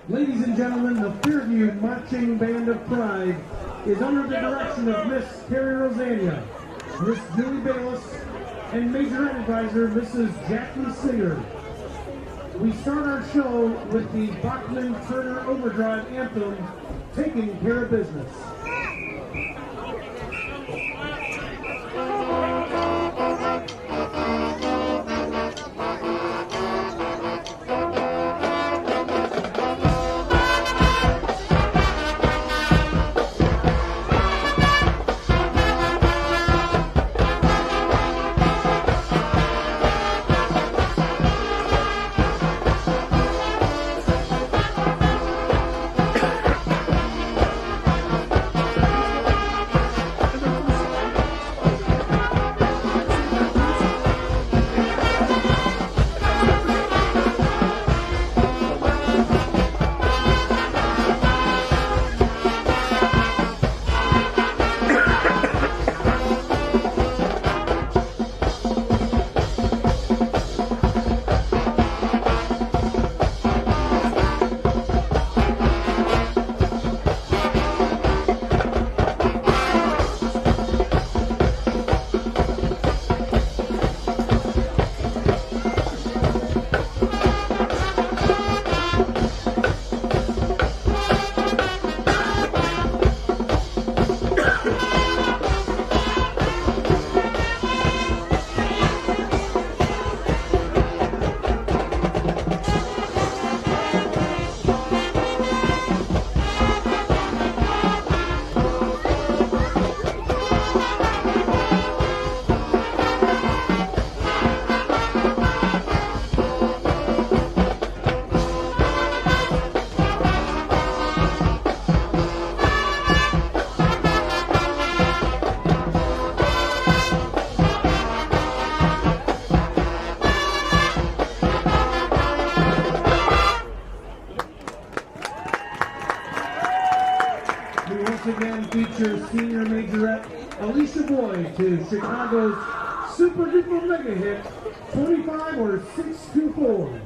Ladies and gentlemen, the Fairview Marching Band of Pride is under the direction of Miss Carrie Rosanna, Miss Julie Bayless, and Major Advisor Mrs. Jackie Singer. We start our show with the Bachman-Turner Overdrive anthem, Taking Care of Business. Features senior majorette Alicia Boyd to Chicago's super duper mega hit 25 or 624.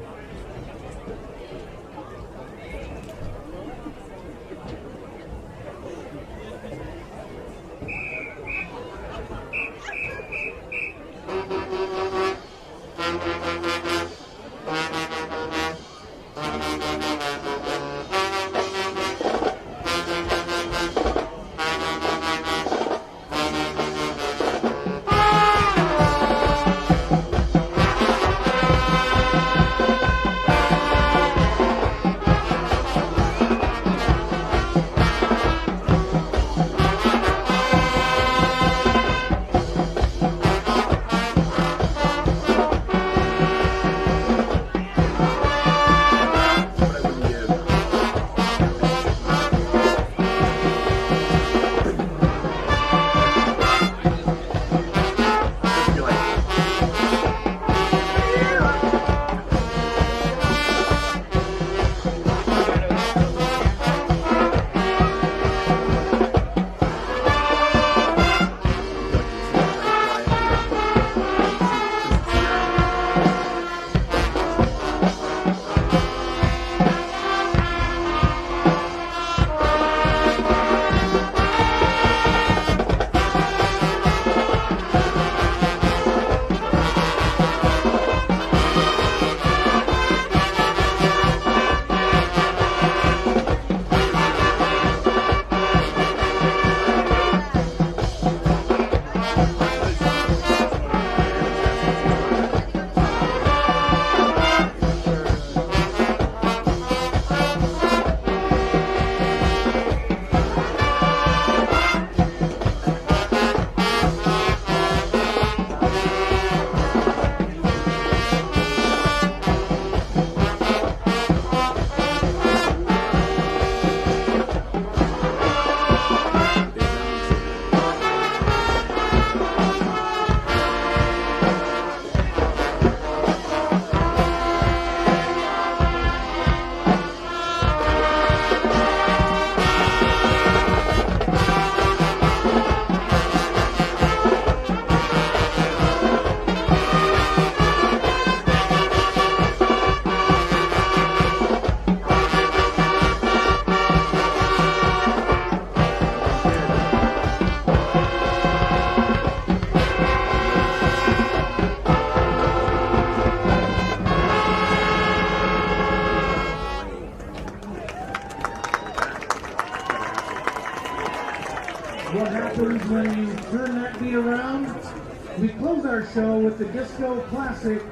with the disco classic,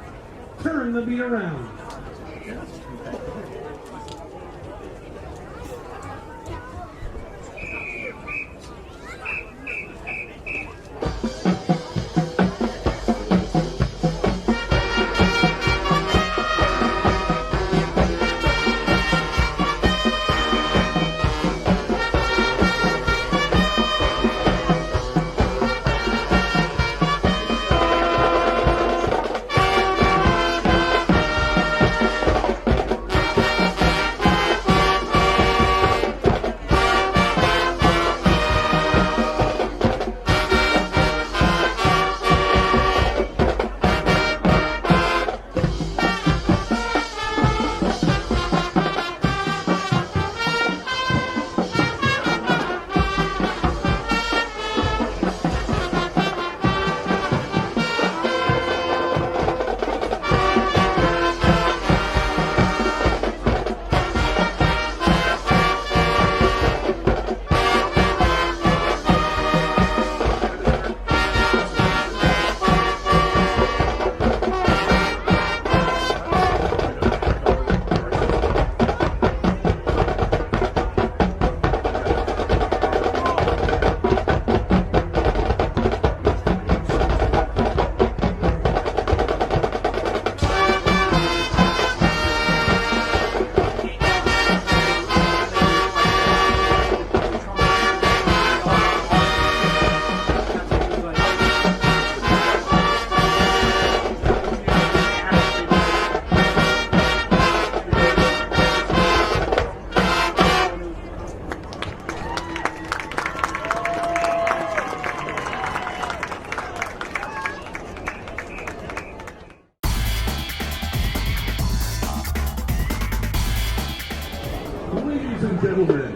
Turn the Beat Around. Ladies and gentlemen,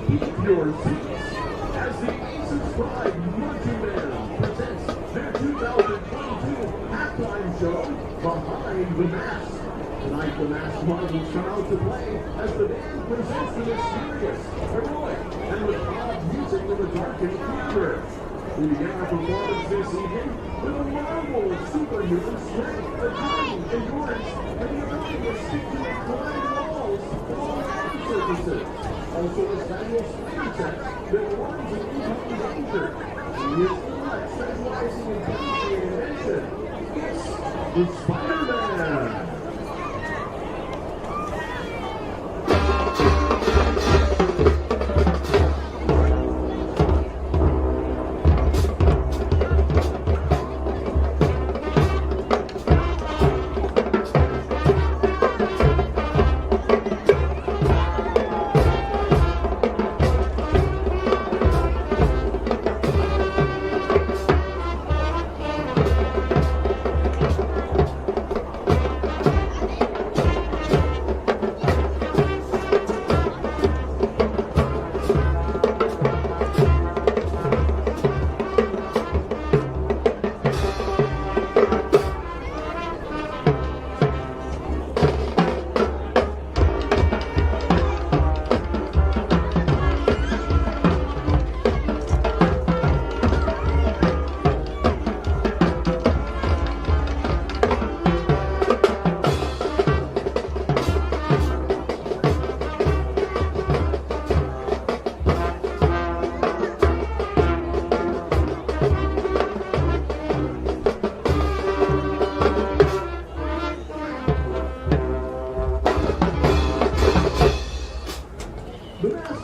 keep your seats as the Aces Pride Marching Band presents their 2022 halftime show, Behind the Mask. Tonight, the masked models come out to play as the band presents the mysterious, heroic, and macabre music of a darkened theater. We begin our performance this evening with a marvel of superhuman strength, agility, endurance, and the ability to stick to the colliding walls of all land surfaces. Also a special spider test that warns of incoming danger. He is intellect specializing in chemistry and invention. It's the Spider-Man.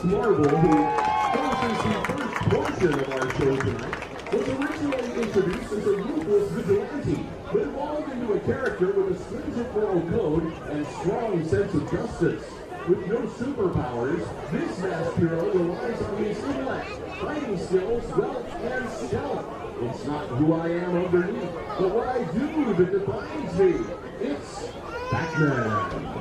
Marvel, who finishes the first portion of our show tonight, was originally introduced as a ruthless vigilante, but evolved into a character with a stringent moral code and strong sense of justice. With no superpowers, this masked hero relies on his intellect, fighting skills, wealth, and stealth. It's not who I am underneath, but what I do that defines me. It's Batman.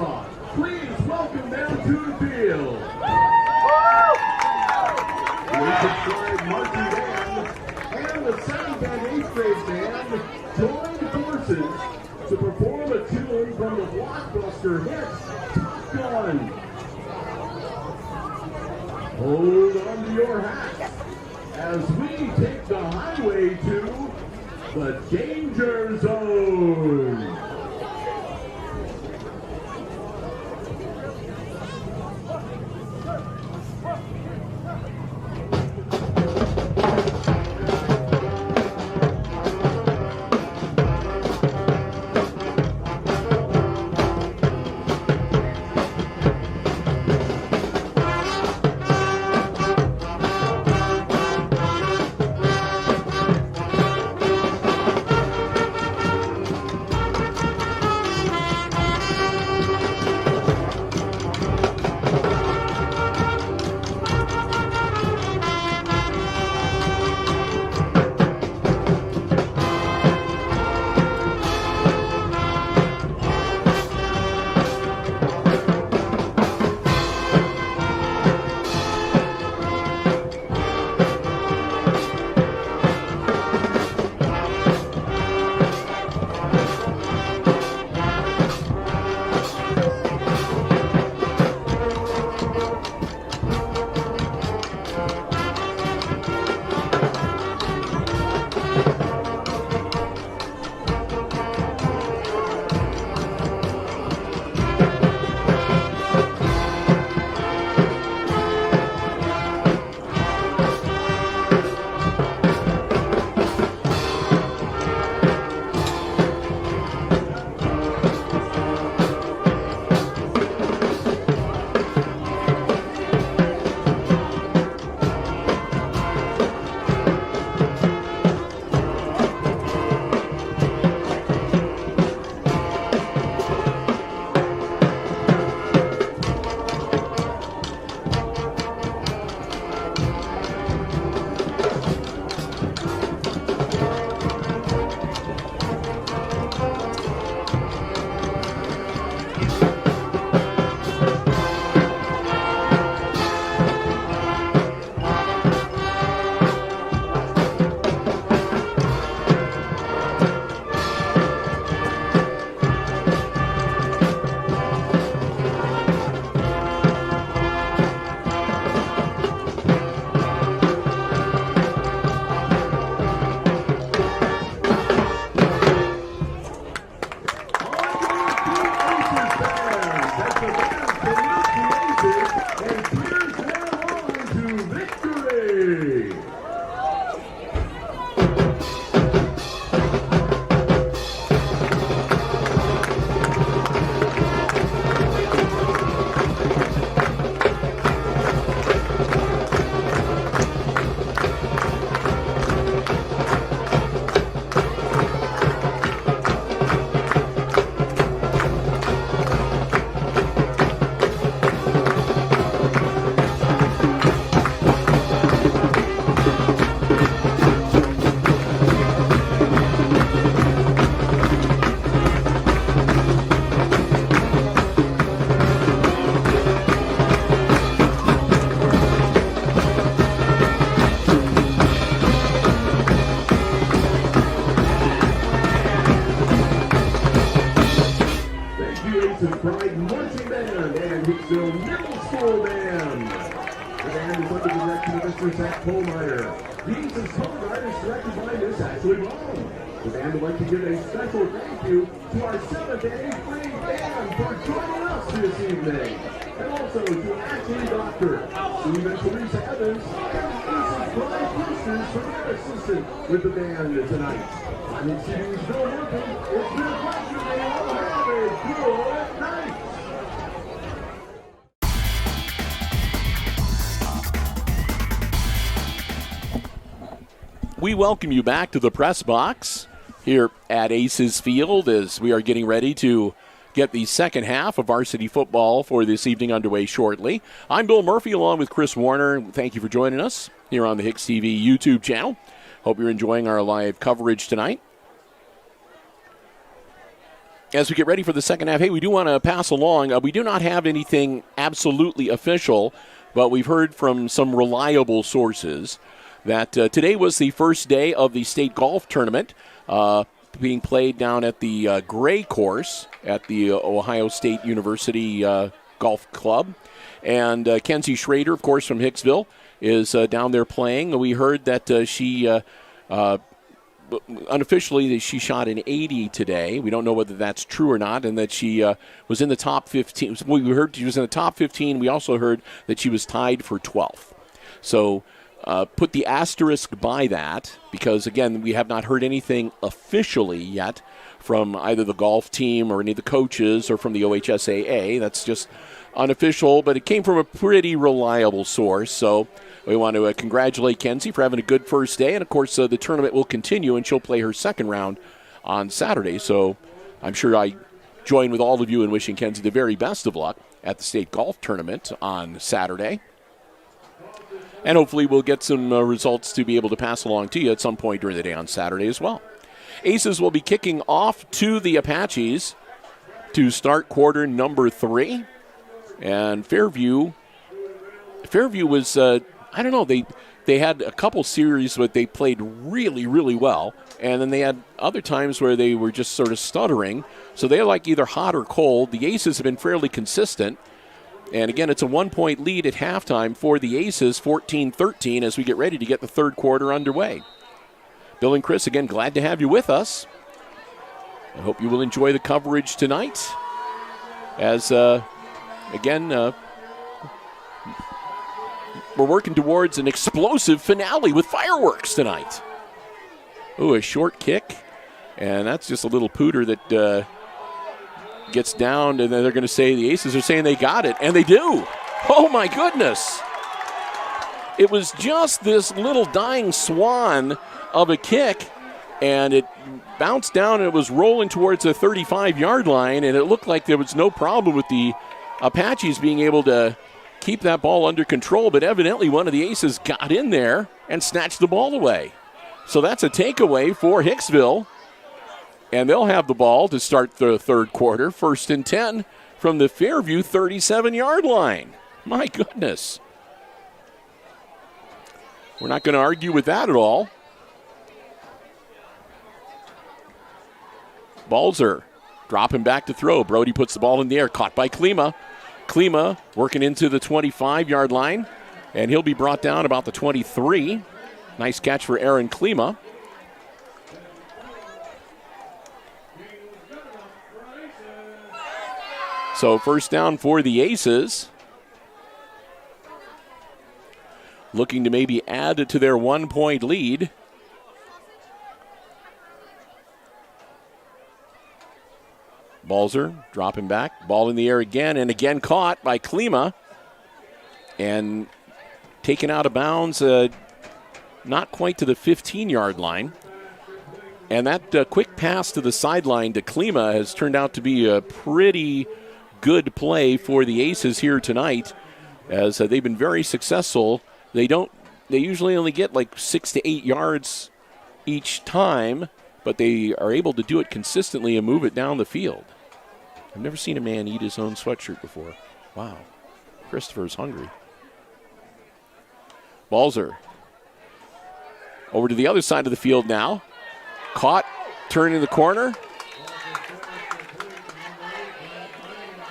Bulldogs. Please welcome them to the field. The 8th Pride Marching Band and the 7th and 8th grade band joined forces to perform a tune from the blockbuster hit Top Gun. Hold on to your hats as we take the highway to the Danger Zone. Pride Marching Band and Hicksville Middle School Band. The band is under the direction of Mr. Zach Kohlmeyer. The Easton's color guard is directed by Miss Ashley Brown. The band would like to give a special thank you to our 7th and 8th grade band for joining us this evening. And also to acting doctor Steve and Teresa Evans and the Easton's Pride Boosters for their assistance with the band tonight. I'm HIX-TV's Bill Murphy. It's been a pleasure. They all have a good night. We welcome you back to the press box here at Aces Field as we are getting ready to get the second half of varsity football for this evening underway shortly. I'm Bill Murphy along with Chris Warner. Thank you for joining us here on the HIX-TV YouTube channel. Hope you're enjoying our live coverage tonight. as we get ready for the second half, hey, we do want to pass along. We do not have anything absolutely official, but we've heard from some reliable sources that today was the first day of the state golf tournament being played down at the Gray course at the Ohio State University Golf Club. And Kenzie Schrader, of course, from Hicksville, is down there playing. We heard that she unofficially she shot an 80 today. We don't know whether that's true or not, and that she was in the top 15. We heard she was in the top 15. We also heard that she was tied for 12th. So put the asterisk by that, because, again, we have not heard anything officially yet from either the golf team or any of the coaches or from the OHSAA. That's just unofficial, but it came from a pretty reliable source. So we want to congratulate Kenzie for having a good first day. And, of course, the tournament will continue, and she'll play her second round on Saturday. So I'm sure I join with all of you in wishing Kenzie the very best of luck at the state golf tournament on Saturday. And hopefully we'll get some results to be able to pass along to you at some point during the day on Saturday as well. Aces will be kicking off to the Apaches to start quarter number 3. And Fairview was, I don't know, they had a couple series but they played really, really well. And then they had other times where they were just sort of stuttering. So they're like either hot or cold. The Aces have been fairly consistent. And again, it's a 1-point lead at halftime for the Aces, 14-13, as we get ready to get the third quarter underway. Bill and Chris, again, glad to have you with us. I hope you will enjoy the coverage tonight. As, again, we're working towards an explosive finale with fireworks tonight. Ooh, a short kick. And that's just a little pooter that gets down, and then they're going to say the Aces are saying they got it, and they do. Oh, my goodness. It was just this little dying swan of a kick, and it bounced down, and it was rolling towards the 35-yard line, and it looked like there was no problem with the Apaches being able to keep that ball under control, but evidently one of the Aces got in there and snatched the ball away. So that's a takeaway for Hicksville. And they'll have the ball to start the third quarter, 1st and 10 from the Fairview 37-yard line. My goodness. We're not going to argue with that at all. Balzer dropping back to throw. Brody puts the ball in the air, caught by Klima. Klima working into the 25-yard line, and he'll be brought down about the 23. Nice catch for Aaron Klima. So first down for the Aces. Looking to maybe add to their 1-point lead. Balzer dropping back. Ball in the air again, and again caught by Klima. And taken out of bounds, not quite to the 15-yard line. And that quick pass to the sideline to Klima has turned out to be a pretty good play for the Aces here tonight, as they've been very successful. They usually only get like 6 to 8 yards each time, but they are able to do it consistently and move it down the field. I've never seen a man eat his own sweatshirt before. Wow. Christopher's hungry. Balzer over to the other side of the field now. Caught, turning the corner.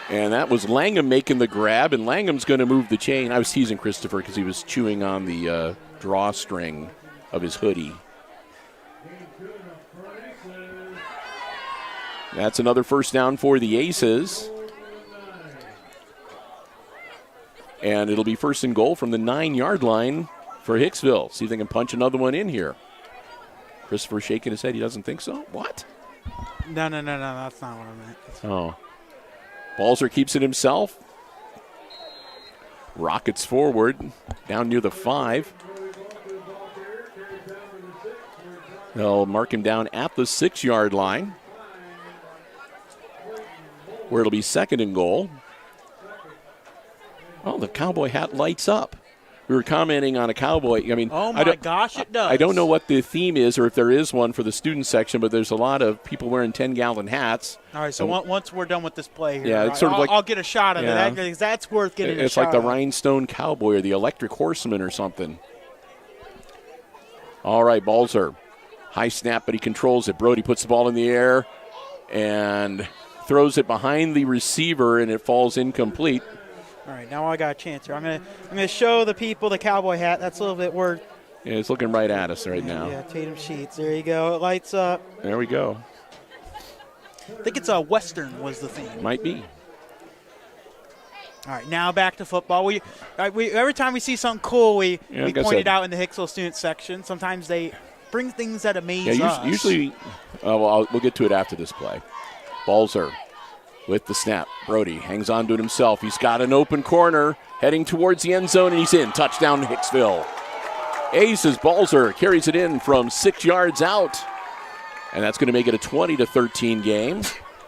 And that was Langham making the grab, and Langham's going to move the chain. I was teasing Christopher because he was chewing on the drawstring of his hoodie. That's another first down for the Aces. And it'll be 1st and goal from the 9-yard line for Hicksville. See if they can punch another one in here. Christopher shaking his head. He doesn't think so? What? No, that's not what I meant. Oh. Balzer keeps it himself. Rockets forward, down near the 5. They'll mark him down at the 6-yard line, where it'll be 2nd and goal. Oh, the cowboy hat lights up. we were commenting on a cowboy. I mean, Oh, my gosh, it does. I don't know what the theme is or if there is one for the student section, but there's a lot of people wearing 10-gallon hats. All right, so once we're done with this play here, Yeah, it's sort of like, I'll get a shot of yeah. it. Because that's worth getting a It's shot like the of. Rhinestone Cowboy or the Electric Horseman or something. All right, Balzer. High snap, but he controls it. Brody puts the ball in the air and throws it behind the receiver, and it falls incomplete. All right, now I got a chance here. I'm gonna show the people the cowboy hat. That's a little bit worth. Yeah, it's looking right at us right now. Yeah, Tatum Sheets. There you go. It lights up. There we go. I think it's a Western was the theme. Might be. All right, now back to football. We every time we see something cool, we like I point it said. out in the Hicksville student section. Sometimes they bring things that amaze Yeah, us. usually we'll get to it after this play. Balzer with the snap. Brody hangs on to it himself. He's got an open corner heading towards the end zone, and he's in. Touchdown to Hicksville. Aces Balzer carries it in from 6 yards out, and that's going to make it a 20-13 game,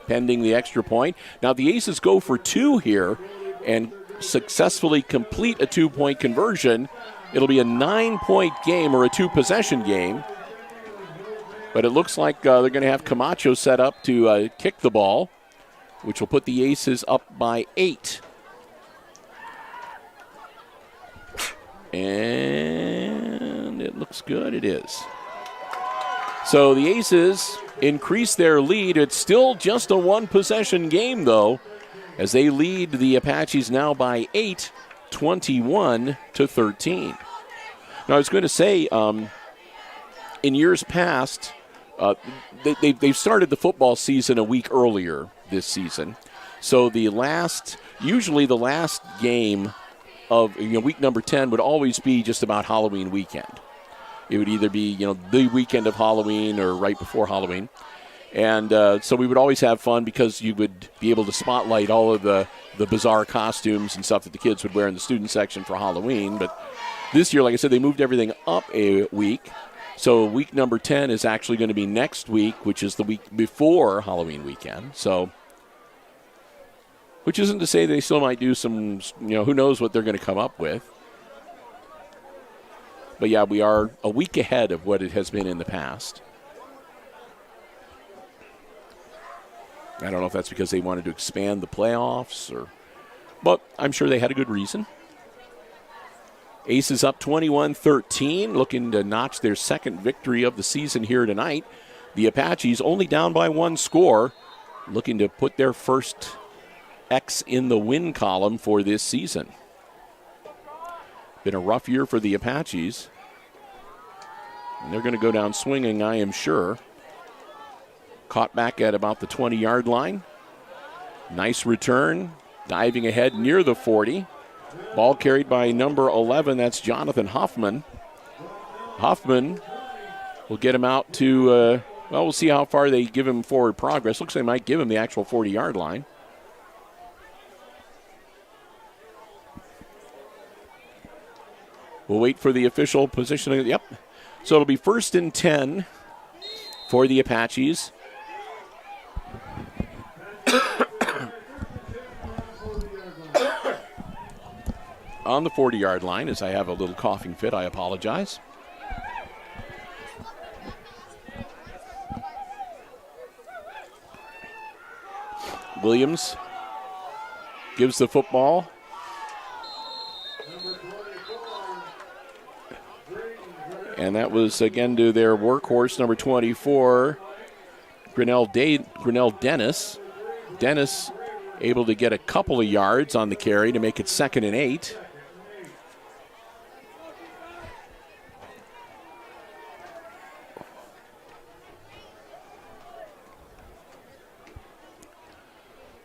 pending the extra point. Now the Aces go for 2 here and successfully complete a 2-point conversion. It'll be a 9-point game or a 2-possession game. But it looks like they're going to have Camacho set up to kick the ball, which will put the Aces up by 8. And it looks good. It is. So the Aces increase their lead. It's still just a 1-possession game, though, as they lead the Apaches now by 8, 21-13. Now, I was going to say, in years past, they've started the football season a week earlier this season. So usually the last game of week number 10 would always be just about Halloween weekend. It would either be the weekend of Halloween or right before Halloween. And so we would always have fun because you would be able to spotlight all of the bizarre costumes and stuff that the kids would wear in the student section for Halloween. But this year, like I said, they moved everything up a week. So week number 10 is actually going to be next week, which is the week before Halloween weekend. So, which isn't to say they still might do some, who knows what they're going to come up with. But yeah, we are a week ahead of what it has been in the past. I don't know if that's because they wanted to expand the playoffs but I'm sure they had a good reason. Aces up 21-13, looking to notch their second victory of the season here tonight. The Apaches only down by 1 score, looking to put their first X in the win column for this season. Been a rough year for the Apaches. And they're going to go down swinging, I am sure. Caught back at about the 20-yard line. Nice return, diving ahead near the 40. Ball carried by number 11, that's Jonathan Hoffman. Hoffman will get him out to, we'll see how far they give him forward progress. Looks like they might give him the actual 40-yard line. We'll wait for the official positioning. Yep. So it'll be 1st and 10 for the Apaches. On the 40-yard line, as I have a little coughing fit, I apologize. Williams gives the football. And that was, again, to their workhorse, number 24, Grinnell Dennis. Dennis able to get a couple of yards on the carry to make it 2nd and 8.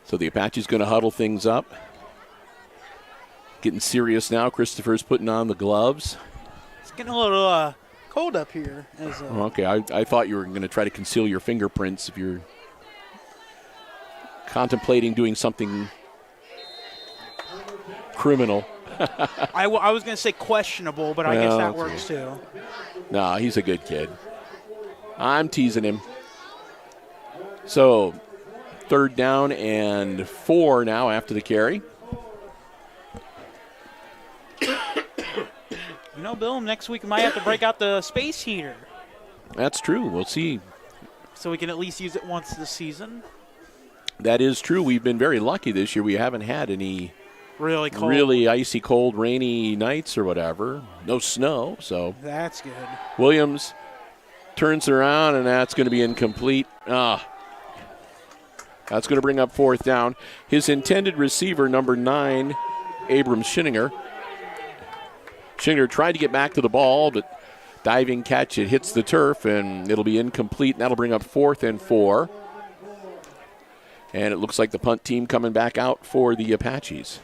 So the Apache's going to huddle things up. Getting serious now. Christopher's putting on the gloves. It's getting a little cold up here. Okay, I thought you were going to try to conceal your fingerprints if you're contemplating doing something criminal. I was going to say questionable, but I guess that works too. No, he's a good kid. I'm teasing him. So, 3rd down and 4 now after the carry. Bill, next week we might have to break out the space heater. That's true. We'll see. So we can at least use it once this season. That is true. We've been very lucky this year. We haven't had any really cold, really icy cold, rainy nights or whatever. No snow, so. That's good. Williams turns around, and that's going to be incomplete. That's going to bring up 4th down. His intended receiver, number 9, Abram Schinninger. Schinninger tried to get back to the ball, but diving catch, it hits the turf, and it'll be incomplete, and that'll bring up 4th and 4. And it looks like the punt team coming back out for the Apaches.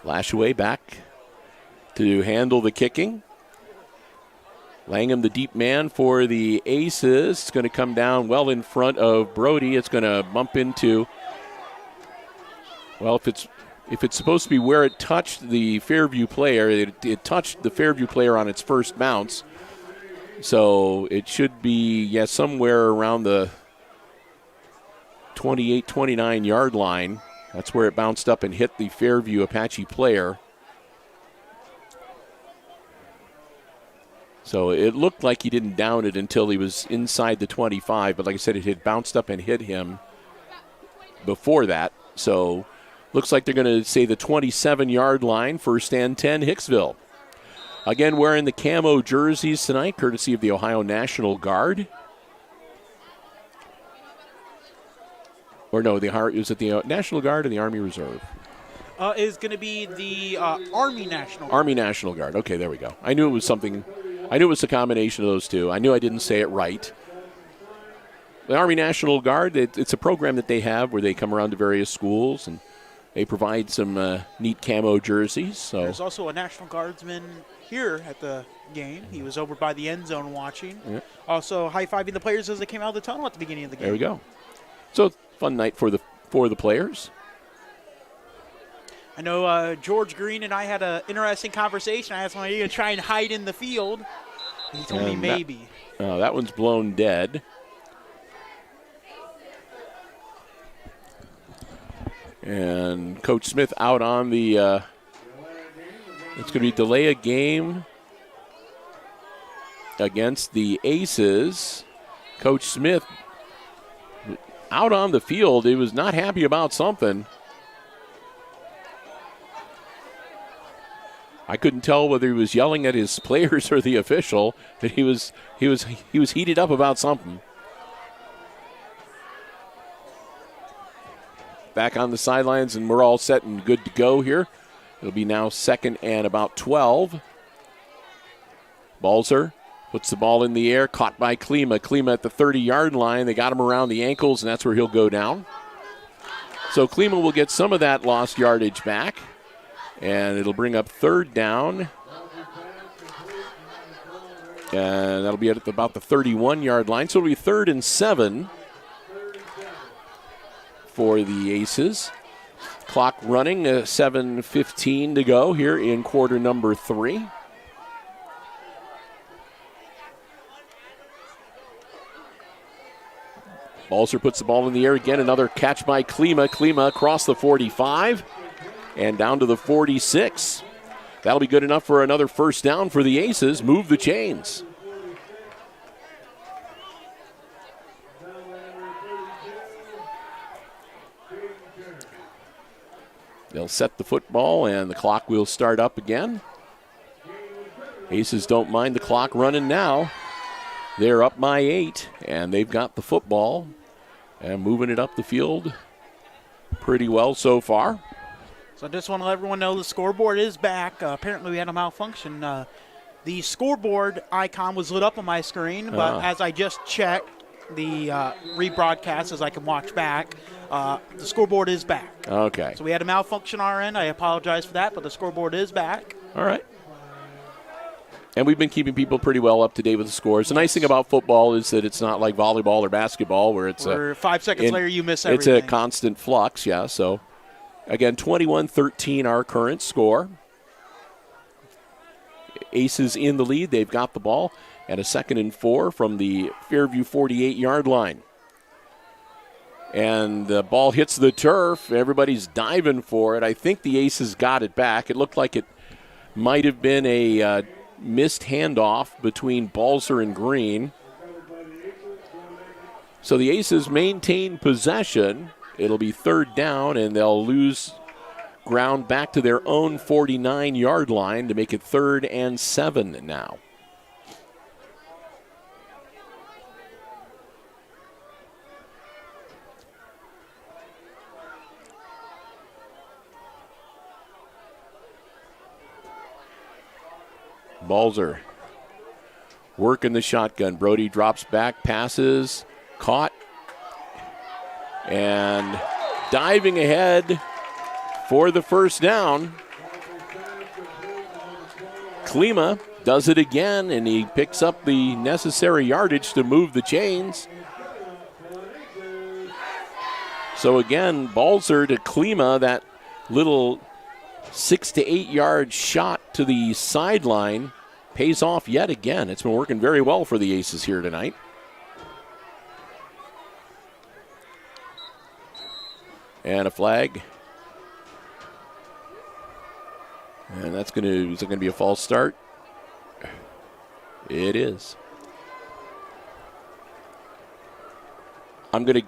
Lashaway back to handle the kicking. Langham, the deep man for the Aces. It's going to come down well in front of Brody. It's going to bump into, well, if it's supposed to be where it touched the Fairview player, it touched the Fairview player on its first bounce. So it should be, somewhere around the 28, 29 yard line. That's where it bounced up and hit the Fairview Apache player. So it looked like he didn't down it until he was inside the 25, but like I said, it had bounced up and hit him before that. So looks like they're going to say the 27-yard line, 1st and 10, Hicksville. Again, wearing the camo jerseys tonight, courtesy of the Ohio National Guard. Or no, is it the National Guard or the Army Reserve? Is going to be the Army National Guard. Army National Guard. Okay, there we go. I knew it was something. I knew it was a combination of those two. I knew I didn't say it right. The Army National Guard, it's a program that they have where they come around to various schools and they provide some neat camo jerseys. So there's also a National Guardsman here at the game. He was over by the end zone watching. Yeah. Also high-fiving the players as they came out of the tunnel at the beginning of the game. There we go. So fun night for the players. I know George Green and I had an interesting conversation. I asked him, are you going to try and hide in the field? He told me maybe. That one's blown dead. And Coach Smith out on the, it's going to be delay a game against the Aces. Coach Smith out on the field. He was not happy about something. I couldn't tell whether he was yelling at his players or the official, but he was heated up about something. Back on the sidelines, and we're all set and good to go here. It'll be now 2nd and about 12. Balzer puts the ball in the air, caught by Klima. Klima at the 30-yard line. They got him around the ankles, and that's where he'll go down. So Klima will get some of that lost yardage back, and it'll bring up 3rd down. And that'll be at about the 31-yard line. So it'll be 3rd and 7 for the Aces. Clock running, 7:15 to go here in quarter number 3. Balzer puts the ball in the air again. Another catch by Klima. Klima across the 45 and down to the 46. That'll be good enough for another 1st down for the Aces. Move the chains. They'll set the football, and the clock will start up again. Aces don't mind the clock running now. They're up by 8, and they've got the football and moving it up the field pretty well so far. So I just want to let everyone know the scoreboard is back. Apparently we had a malfunction. The scoreboard icon was lit up on my screen, but as I just checked the rebroadcast as I can watch back, the scoreboard is back. Okay. So we had a malfunction on our end. I apologize for that, but the scoreboard is back. All right. And we've been keeping people pretty well up to date with the scores. The nice thing about football is that it's not like volleyball or basketball where it's 5 seconds later you miss everything. It's a constant flux, yeah. So, again, 21-13 our current score. Aces in the lead. They've got the ball at a 2nd and 4 from the Fairview 48-yard line. And the ball hits the turf. Everybody's diving for it. I think the Aces got it back. It looked like it might have been a missed handoff between Balzer and Green. So the Aces maintain possession. It'll be third down, and they'll lose ground back to their own 49-yard line to make it 3rd and 7 now. Balzer working the shotgun. Brody drops back, passes, caught, and diving ahead for the first down. Klima does it again, and he picks up the necessary yardage to move the chains. So again, Balzer to Klima, that little 6 to 8 yard shot to the sideline pays off yet again. It's been working very well for the Aces here tonight. And a flag. And is it going to be a false start? It is. I'm going to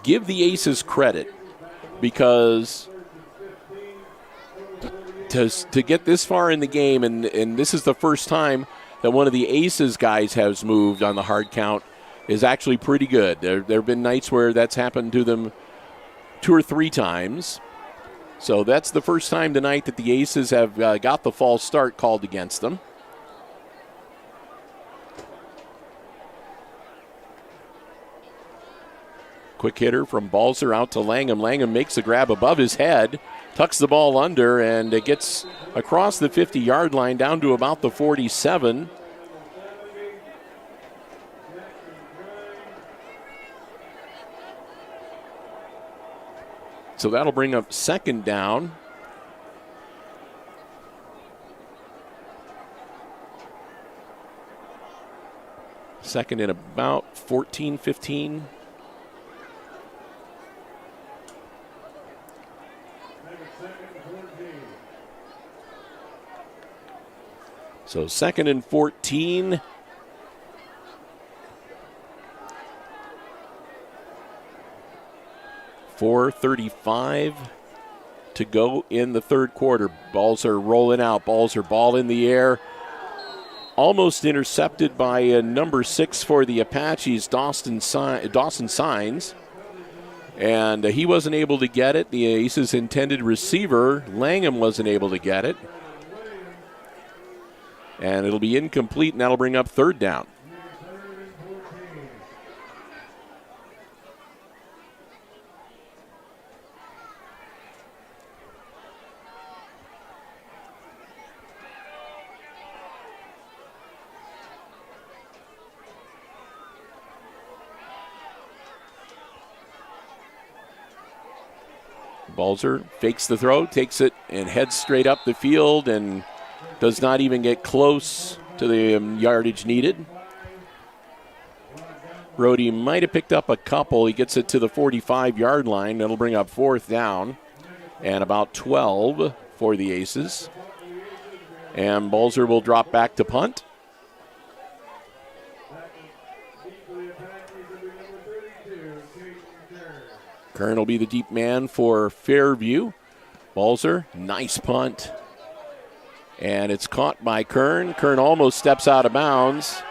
give the Aces credit because to get this far in the game, and this is the first time that one of the Aces guys has moved on the hard count, is actually pretty good. There have been nights where that's happened to them 2 or 3 times. So that's the first time tonight that the Aces have got the false start called against them. Quick hitter from Balzer out to Langham. Langham makes a grab above his head, tucks the ball under, and it gets across the 50-yard line down to about the 47. So that'll bring up second down. Second and about 14, 15. So 2nd and 14. .435 to go in the third quarter. Balzer rolling out. Balzer ball in the air. Almost intercepted by number 6 for the Apaches, Dawson Signs. And he wasn't able to get it. The Aces' intended receiver, Langham, wasn't able to get it. And it'll be incomplete, and that'll bring up third down. Balzer fakes the throw, takes it, and heads straight up the field and does not even get close to the yardage needed. Brody might have picked up a couple. He gets it to the 45-yard line. That'll bring up fourth down and about 12 for the Aces. And Balzer will drop back to punt. Kern will be the deep man for Fairview. Balzer, nice punt. And it's caught by Kern. Kern almost steps out of bounds.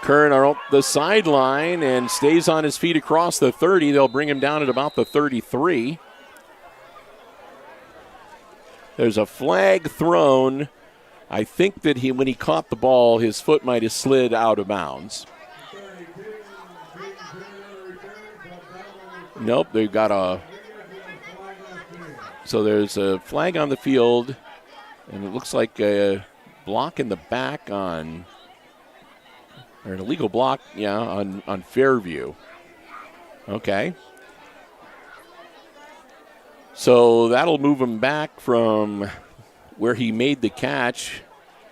Kern on the sideline and stays on his feet across the 30. They'll bring him down at about the 33. There's a flag thrown. I think that when he caught the ball, his foot might have slid out of bounds. Nope, they've got a... So there's a flag on the field, and it looks like a block in the back on... Or an illegal block, yeah, on Fairview. Okay. So that'll move him back from where he made the catch,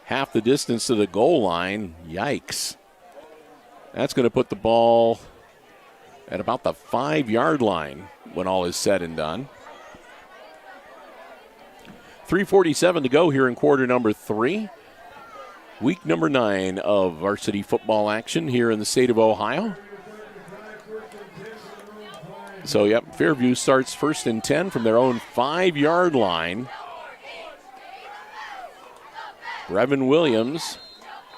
half the distance to the goal line. Yikes. That's going to put the ball at about the 5-yard line when all is said and done. 3:47 to go here in quarter number 3. Week number 9 of varsity football action here in the state of Ohio. So, yep, Fairview starts 1st and 10 from their own 5-yard line. Brevin Williams,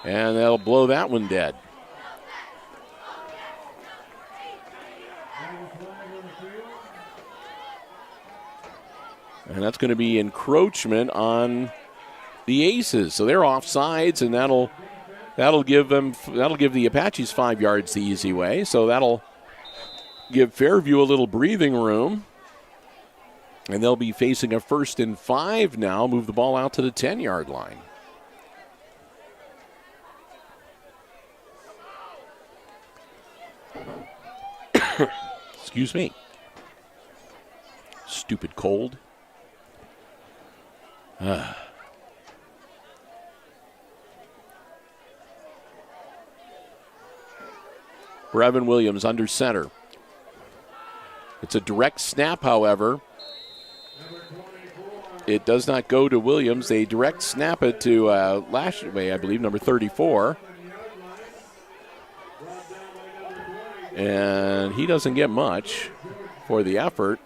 and they'll blow that one dead. And that's going to be encroachment on the Aces. So they're offsides, and that'll give the Apaches 5 yards the easy way. So that'll give Fairview a little breathing room. And they'll be facing a 1st and 5 now, move the ball out to the 10-yard line. Excuse me. Stupid cold. Brevin Williams under center. It's a direct snap, however. It does not go to Williams. They direct snap it to Lashway, I believe, number 34. And he doesn't get much for the effort.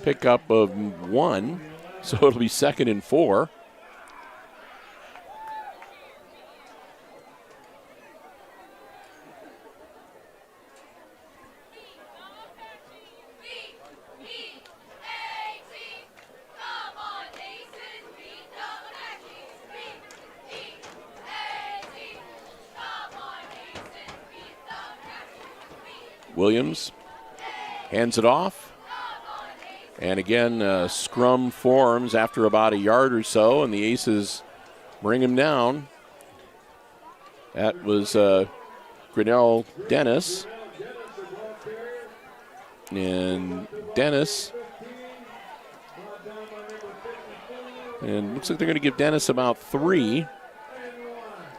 Pickup of 1, so it'll be 2nd and 4. Williams hands it off. And again, scrum forms after about a yard or so, and the Aces bring him down. That was Grinnell Dennis. And Dennis. And looks like they're going to give Dennis about 3.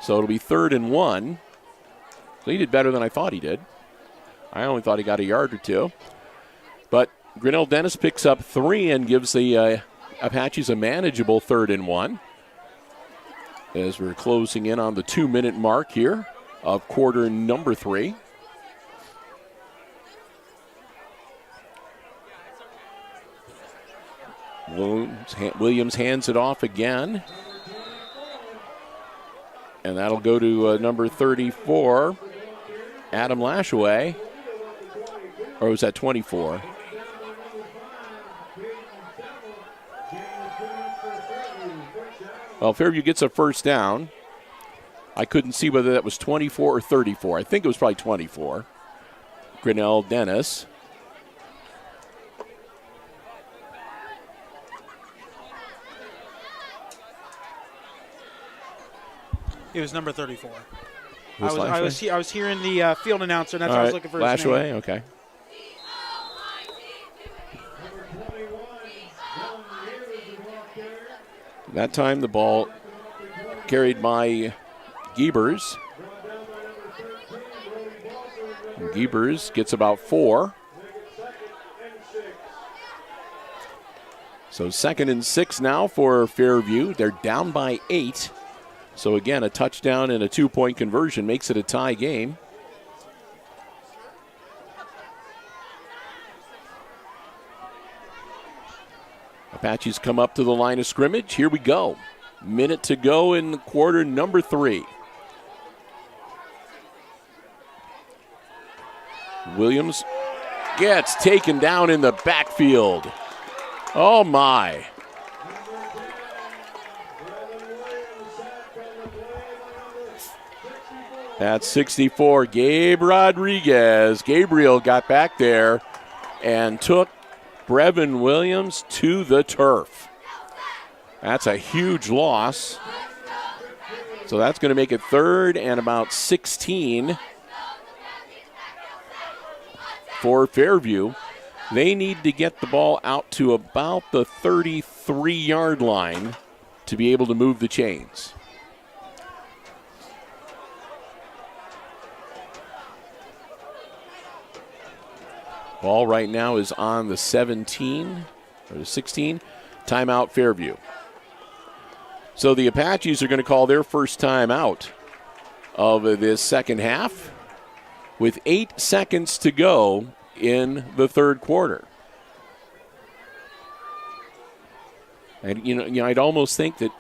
So it'll be 3rd and 1. So he did better than I thought he did. I only thought he got a yard or 2. But Grinnell Dennis picks up 3 and gives the Apaches a manageable 3rd and 1. As we're closing in on the 2-minute mark here of quarter number 3. Williams hands it off again. And that'll go to number 34, Adam Lashaway. Or was that 24? Well, Fairview gets a 1st down. I couldn't see whether that was 24 or 34. I think it was probably 24. Grinnell Dennis. It was number 34. Was I was hearing the field announcer, and that's why I was looking for his name. Lashaway, okay. That time the ball carried by Giebers. Giebers gets about 4. So 2nd and 6 now for Fairview. They're down by 8. So again, a touchdown and a 2-point conversion makes it a tie game. Apaches come up to the line of scrimmage. Here we go. Minute to go in quarter number 3. Williams gets taken down in the backfield. Oh, my. That's 64, Gabe Rodriguez. Gabriel got back there and took Brevin Williams to the turf. That's a huge loss. So that's going to make it 3rd and about 16 for Fairview. They need to get the ball out to about the 33-yard line to be able to move the chains. Ball right now is on the 17 or the 16. Timeout Fairview. So the Apaches are going to call their first timeout of this second half with 8 seconds to go in the third quarter. And you know, I'd almost think that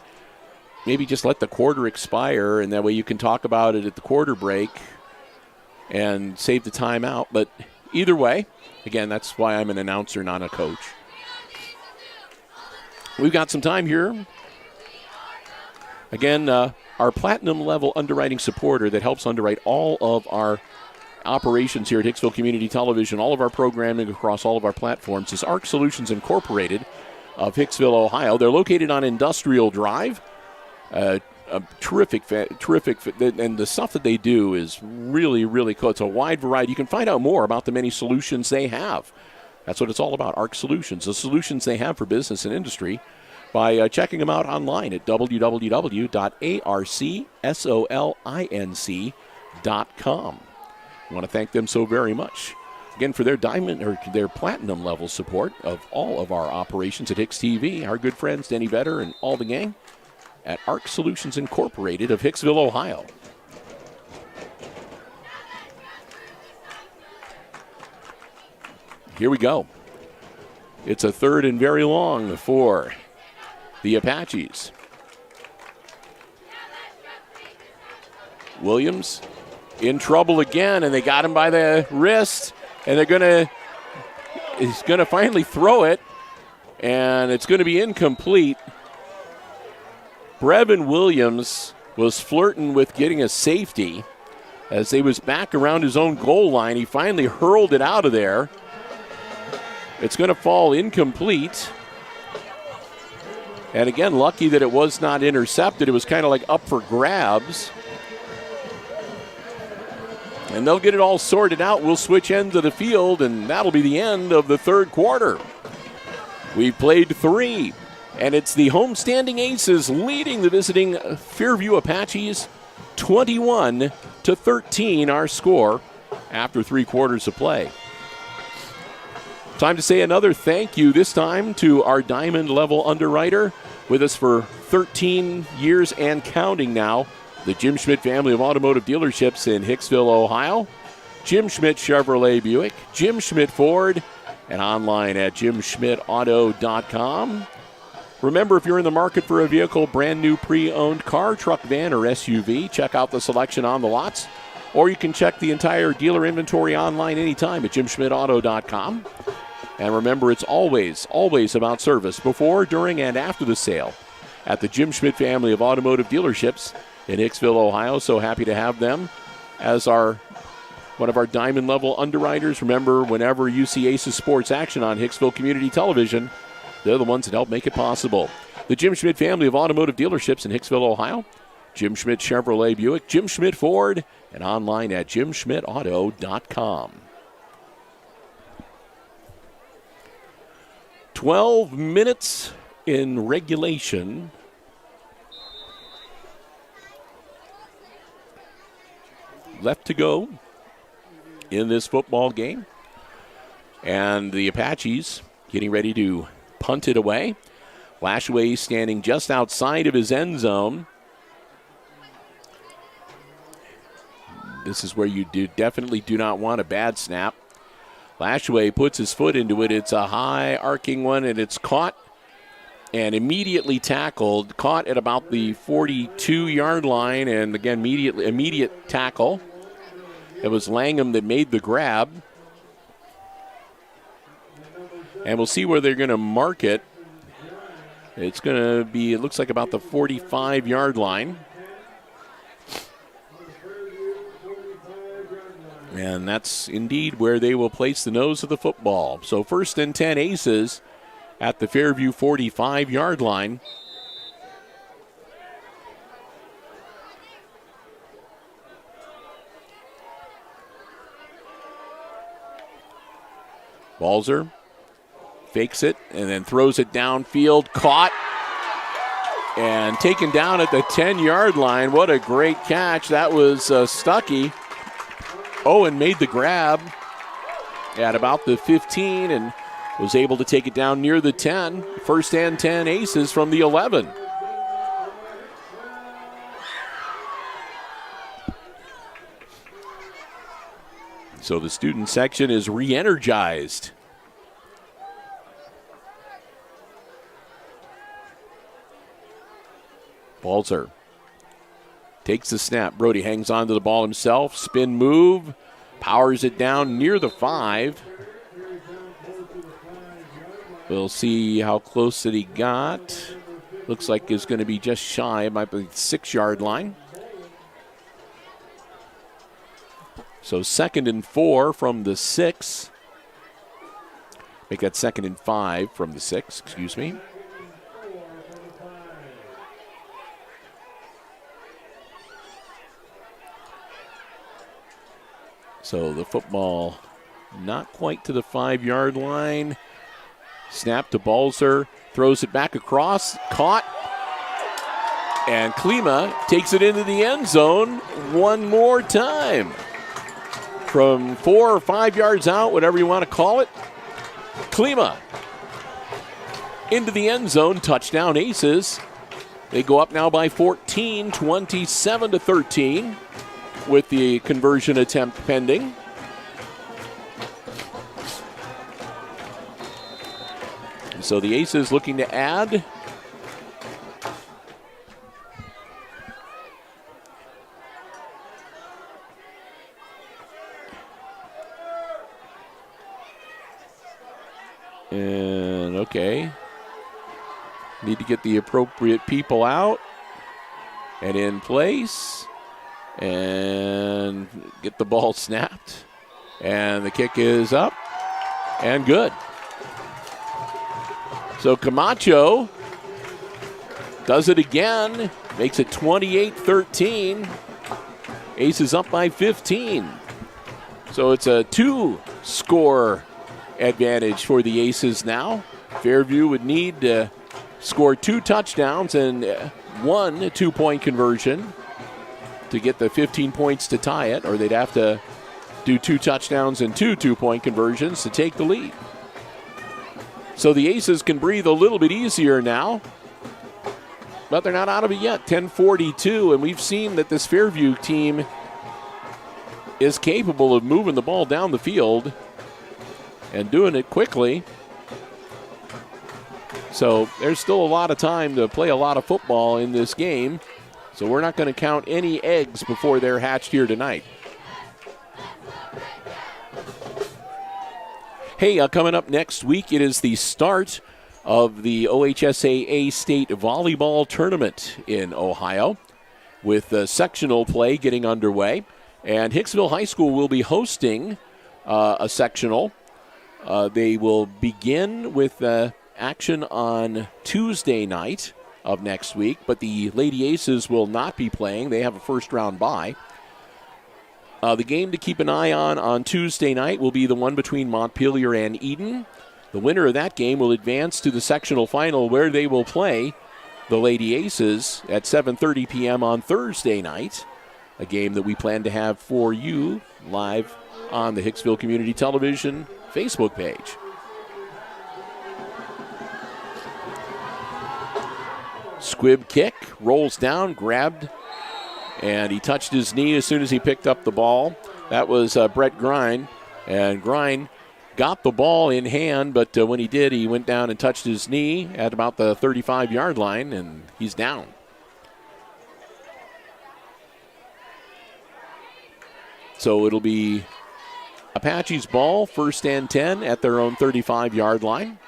maybe just let the quarter expire, and that way you can talk about it at the quarter break and save the timeout. But either way, again, that's why I'm an announcer, not a coach. We've got some time here. Again, our platinum level underwriting supporter that helps underwrite all of our operations here at Hicksville Community Television, all of our programming across all of our platforms, is ARC Solutions Incorporated of Hicksville, Ohio. They're located on Industrial Drive. Terrific, and the stuff that they do is really, really cool. It's a wide variety. You can find out more about the many solutions they have. That's what it's all about, ARC Solutions, the solutions they have for business and industry, by checking them out online at www.arcsolinc.com. I want to thank them so very much. Again, for their diamond or their platinum level support of all of our operations at HIX-TV, our good friends Denny Vetter and all the gang at ARC Solutions Incorporated of Hicksville, Ohio. Here we go. It's a third and very long for the Apaches. Williams in trouble again, and they got him by the wrist, and he's gonna finally throw it, and it's gonna be incomplete. Brevin Williams was flirting with getting a safety as he was back around his own goal line. He finally hurled it out of there. It's going to fall incomplete. And again, lucky that it was not intercepted. It was kind of like up for grabs. And they'll get it all sorted out. We'll switch ends of the field, and that'll be the end of the third quarter. We've played 3. And it's the homestanding Aces leading the visiting Fairview Apaches 21-13, our score after 3 quarters of play. Time to say another thank you, this time to our diamond level underwriter with us for 13 years and counting now, the Jim Schmidt family of automotive dealerships in Hicksville, Ohio. Jim Schmidt Chevrolet Buick, Jim Schmidt Ford, and online at jimschmidtauto.com. Remember, if you're in the market for a vehicle, brand new pre-owned car, truck, van, or SUV, check out the selection on the lots. Or you can check the entire dealer inventory online anytime at jimschmidtauto.com. And remember, it's always, always about service before, during, and after the sale at the Jim Schmidt family of automotive dealerships in Hicksville, Ohio. So happy to have them as one of our diamond level underwriters. Remember, whenever you see Aces Sports action on Hicksville Community Television, they're the ones that help make it possible. The Jim Schmidt family of automotive dealerships in Hicksville, Ohio. Jim Schmidt Chevrolet Buick, Jim Schmidt Ford, and online at jimschmidtauto.com. 12 minutes in regulation. Left to go in this football game. And the Apaches getting ready to punt it away. Lashaway standing just outside of his end zone. This is where you definitely do not want a bad snap. Lashaway puts his foot into it. It's a high arcing one, and it's caught and immediately tackled. Caught at about the 42-yard line, and again, immediate tackle. It was Langham that made the grab. And we'll see where they're going to mark it. It's going to be, it looks like about the 45-yard line. And that's indeed where they will place the nose of the football. So 1st and 10 Aces at the Fairview 45-yard line. Balzer fakes it and then throws it downfield. Caught and taken down at the 10-yard line. What a great catch. That was Stuckey. Owen made the grab. at about the 15 and was able to take it down near the 10. First and 10 Aces from the 11. So the student section is re-energized. Balzer takes the snap. Brody hangs on to the ball himself. Spin move. Powers it down near the 5. We'll see how close that he got. Looks like it's going to be just shy. It might be the 6-yard line. So 2nd and 4 from the 6. Make that 2nd and 5 from the 6, excuse me. So the football not quite to the 5-yard line. Snap to Balzer, throws it back across, caught. And Klima takes it into the end zone one more time. From 4 or 5 yards out, whatever you want to call it. Klima into the end zone, touchdown Aces. They go up now by 14, 27-13 with the conversion attempt pending. So the Aces looking to add. And okay. Need to get the appropriate people out and in place and get the ball snapped. And the kick is up and good. So Camacho does it again, makes it 28-13. Aces up by 15. So it's a 2-score advantage for the Aces now. Fairview would need to score 2 touchdowns and 1 2-point conversion to get the 15 points to tie it, or they'd have to do 2 touchdowns and 2 2-point conversions to take the lead. So the Aces can breathe a little bit easier now, but they're not out of it yet. 10:42, and we've seen that this Fairview team is capable of moving the ball down the field and doing it quickly. So there's still a lot of time to play a lot of football in this game. So we're not going to count any eggs before they're hatched here tonight. Hey, coming up next week, it is the start of the OHSAA State Volleyball Tournament in Ohio, with sectional play getting underway. And Hicksville High School will be hosting a sectional. They will begin with action on Tuesday night of next week, but the Lady Aces will not be playing. They have a first-round bye. The game to keep an eye on Tuesday night will be the one between Montpelier and Eden. The winner of that game will advance to the sectional final, where they will play the Lady Aces at 7:30 p.m. on Thursday night, a game that we plan to have for you live on the Hicksville Community Television Facebook page. Squib kick, rolls down, grabbed, and he touched his knee as soon as he picked up the ball. That was Brett Grine, and Grine got the ball in hand, but when he did, he went down and touched his knee at about the 35-yard line, and he's down. So it'll be Apache's ball, 1st and 10 at their own 35-yard line.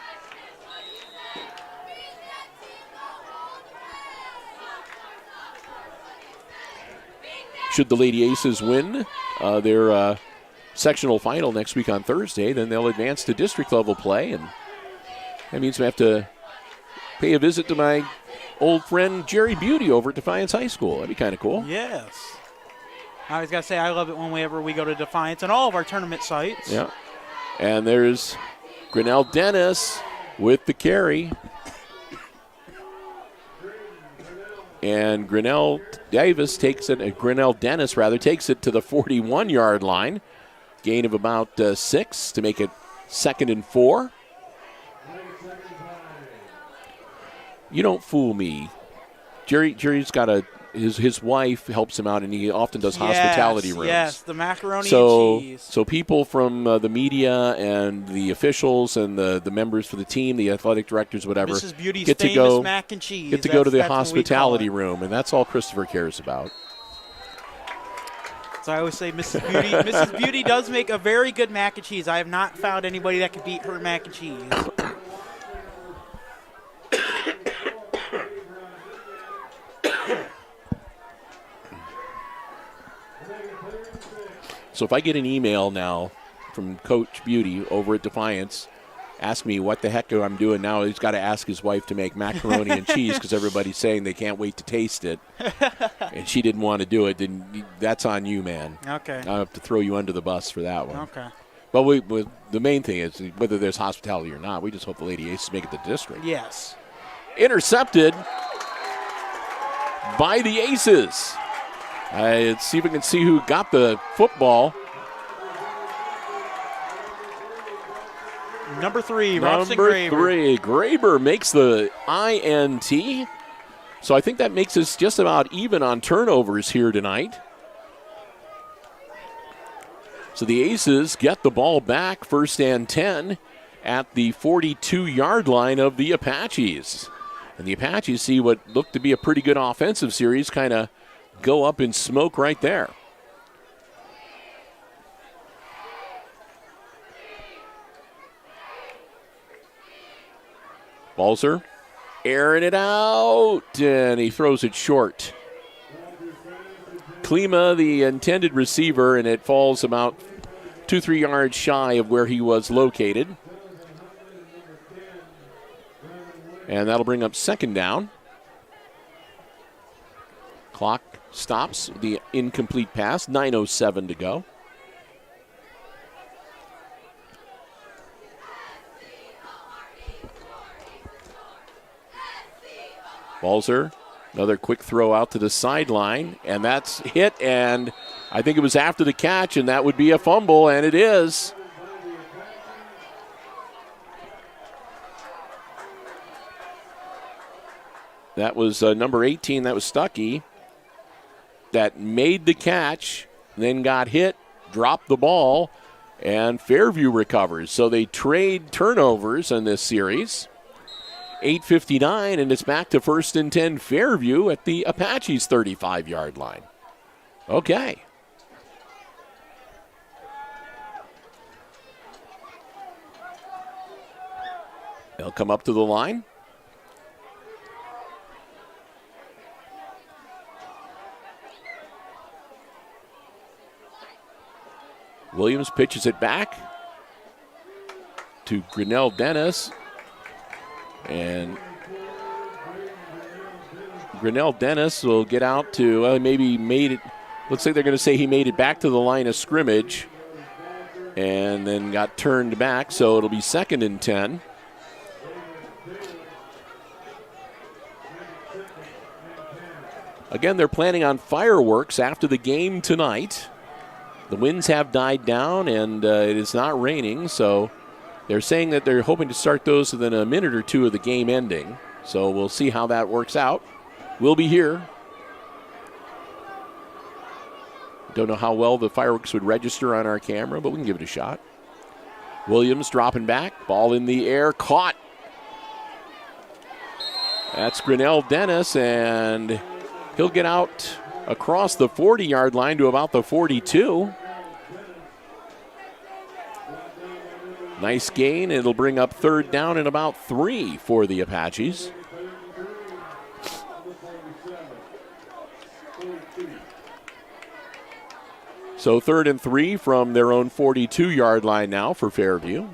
Should the Lady Aces win their sectional final next week on Thursday, then they'll advance to district level play, and that means we have to pay a visit to my old friend Jerry Beauty over at Defiance High School. That'd be kind of cool. Yes. I was going to say, I love it whenever we go to Defiance and all of our tournament sites. Yeah. And there's Grinnell Dennis with the carry. And Grinnell Dennis takes it to the 41-yard line Gain of about 6 to make it 2nd and 4. You don't fool me. Jerry's got his wife helps him out, and he often does hospitality rooms. Yes, the macaroni and cheese. So people from the media and the officials and the members for the team, the athletic directors, whatever, Mrs. Beauty's get to famous go mac and cheese. Get to go to the hospitality room, and that's all Christopher cares about. So I always say Mrs. Beauty. Mrs. Beauty does make a very good mac and cheese. I have not found anybody that can beat her mac and cheese. So if I get an email now from Coach Beauty over at Defiance, ask me what the heck I'm doing now, he's got to ask his wife to make macaroni and cheese because everybody's saying they can't wait to taste it. And she didn't want to do it. Then that's on you, man. Okay. I'll have to throw you under the bus for that one. Okay. But the main thing is whether there's hospitality or not, we just hope the Lady Aces make it to the district. Yes. Intercepted by the Aces. Let's see if we can see who got the football. Number 3, Robson Number Graber. 3, Graber makes the INT. So I think that makes us just about even on turnovers here tonight. So the Aces get the ball back, 1st and 10, at the 42-yard line of the Apaches. And the Apaches see what looked to be a pretty good offensive series kind of go up in smoke right there. Balzer airing it out, and he throws it short. Klima, the intended receiver, and it falls about 2-3 yards shy of where he was located. And that'll bring up 2nd down. Clock stops the incomplete pass, 9:07 to go. Balzer, another quick throw out to the sideline, and that's hit, and I think it was after the catch, and that would be a fumble, and it is. That was number 18, that was Stuckey, that made the catch, then got hit, dropped the ball, and Fairview recovers. So they trade turnovers in this series. 8:59, and it's back to 1st and 10 Fairview at the Apaches' 35-yard line. Okay. They'll come up to the line. Williams pitches it back to Grinnell Dennis. And Grinnell Dennis will get out to, maybe made it, looks like they're going to say he made it back to the line of scrimmage and then got turned back, so it'll be 2nd and 10. Again, they're planning on fireworks after the game tonight. The winds have died down, and it is not raining, so they're saying that they're hoping to start those within a minute or two of the game ending. So we'll see how that works out. We'll be here. Don't know how well the fireworks would register on our camera, but we can give it a shot. Williams dropping back. Ball in the air. Caught. That's Grinnell Dennis, and he'll get out across the 40-yard line to about the 42. Nice gain. It'll bring up 3rd down and about 3 for the Apaches. So 3rd and 3 from their own 42-yard line now for Fairview.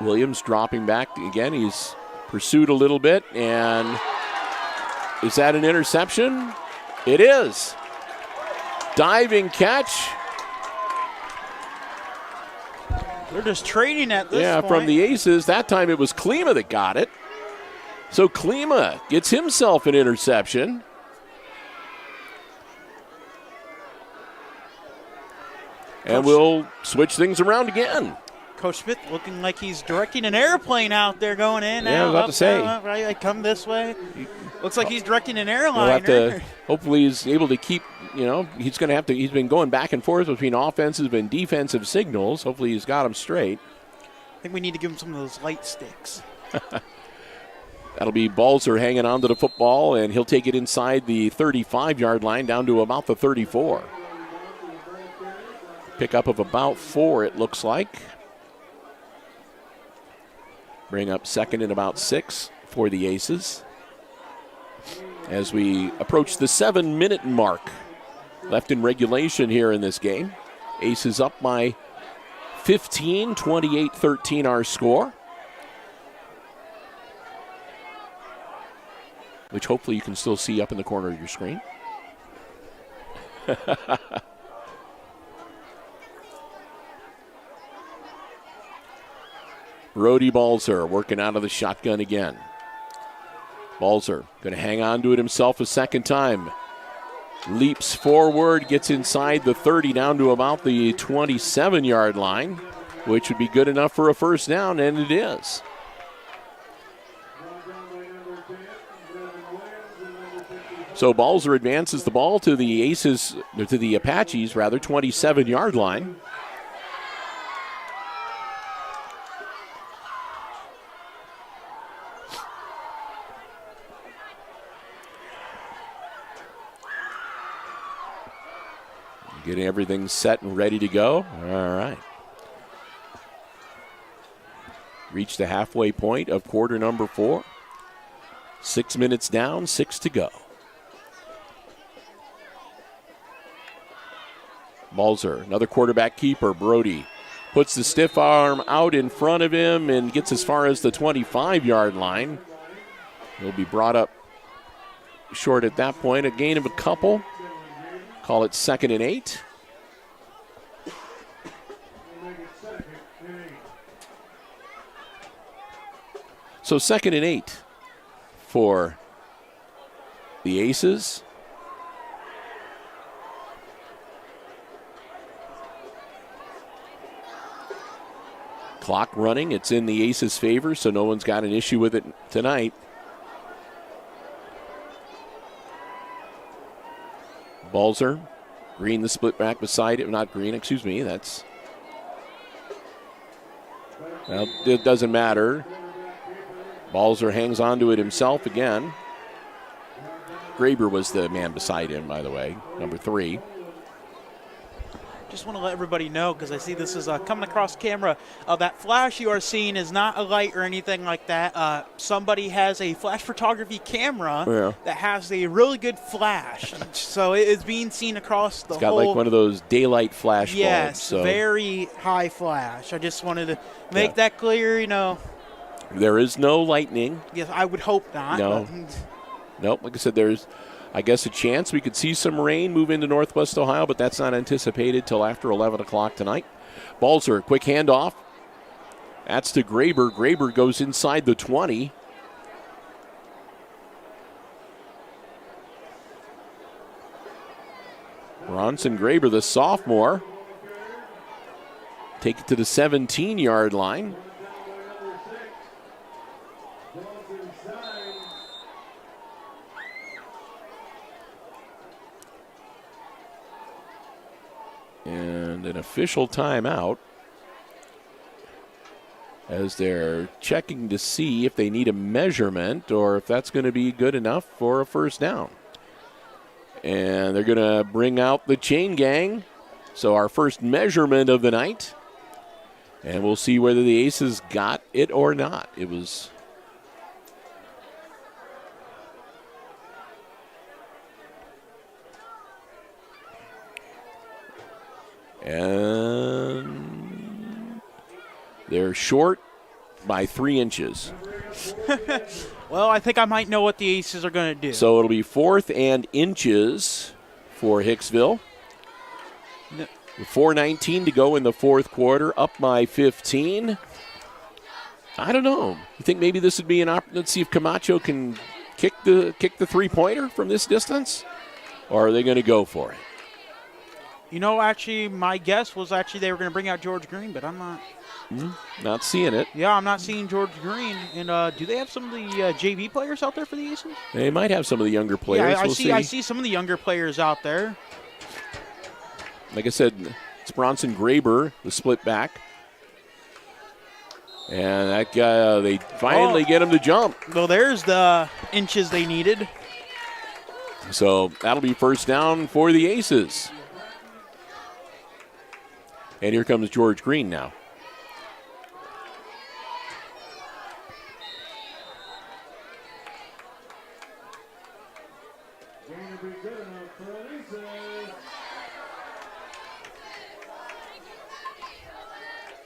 Williams dropping back again. He's pursued a little bit, and is that an interception? It is. Diving catch. They're just trading at this point. From the Aces. That time it was Klima that got it. So Klima gets himself an interception. And we'll switch things around again. Coach Smith looking like he's directing an airplane out there going in. Yeah, I was about to say. Right, like come this way. Looks like he's directing an airliner. We'll have to, hopefully he's able to keep, he's going to have to, he's been going back and forth between offensive and defensive signals. Hopefully he's got them straight. I think we need to give him some of those light sticks. That'll be Balzer hanging on to the football, and he'll take it inside the 35-yard line down to about the 34. Pickup of about 4, it looks like. Bring up second and about 6 for the Aces. As we approach the 7-minute mark left in regulation here in this game. Aces up by 15, 28-13 our score. Which hopefully you can still see up in the corner of your screen. Brody Balzer working out of the shotgun again. Balzer going to hang on to it himself a second time. Leaps forward, gets inside the 30 down to about the 27-yard line, which would be good enough for a first down, and it is. So Balzer advances the ball to the Aces, or to the Apaches, rather, 27-yard line. Getting everything set and ready to go. All right. Reached the halfway point of quarter number 4. 6 minutes down, 6 to go. Balzer, another quarterback keeper, Brody, puts the stiff arm out in front of him and gets as far as the 25-yard line. He'll be brought up short at that point, a gain of a couple. Call it 2nd and 8. So 2nd and 8 for the Aces. Clock running. It's in the Aces' favor, so no one's got an issue with it tonight. Balzer, Green the split back beside him. Not Green, excuse me. That's. Well, it doesn't matter. Balzer hangs on to it himself again. Graber was the man beside him, by the way, number 3. Just want to let everybody know, because I see this is coming across camera. That flash you are seeing is not a light or anything like that. Somebody has a flash photography camera that has a really good flash. So it is being seen across the whole. It's got like one of those daylight flash bulbs. Yes, very high flash. I just wanted to make that clear, There is no lightning. Yes, I would hope not. No. Nope, like I said, there's, I guess, a chance we could see some rain move into Northwest Ohio, but that's not anticipated till after 11 o'clock tonight. Balzer, quick handoff. That's to Graber. Graber goes inside the 20. Bronson Graber, the sophomore, take it to the 17-yard line. And an official timeout as they're checking to see if they need a measurement or if that's going to be good enough for a first down. And they're going to bring out the chain gang. So our first measurement of the night. And we'll see whether the Aces got it or not. It was... And they're short by 3 inches. Well, I think I might know what the Aces are going to do. So it'll be 4th and inches for Hicksville. With 4:19 to go in the fourth quarter, up by 15. I don't know. You think maybe this would be an opportunity? Let's see if Camacho can kick the three-pointer from this distance, or are they going to go for it? You know, actually, my guess was actually they were going to bring out George Green, but I'm not. Not seeing it. Yeah, I'm not seeing George Green. And do they have some of the JV players out there for the Aces? They might have some of the younger players. Yeah, we'll see. I see some of the younger players out there. Like I said, it's Bronson Graber, the split back. And that guy, they finally get him to jump. Well, there's the inches they needed. So that'll be first down for the Aces. And here comes George Green now.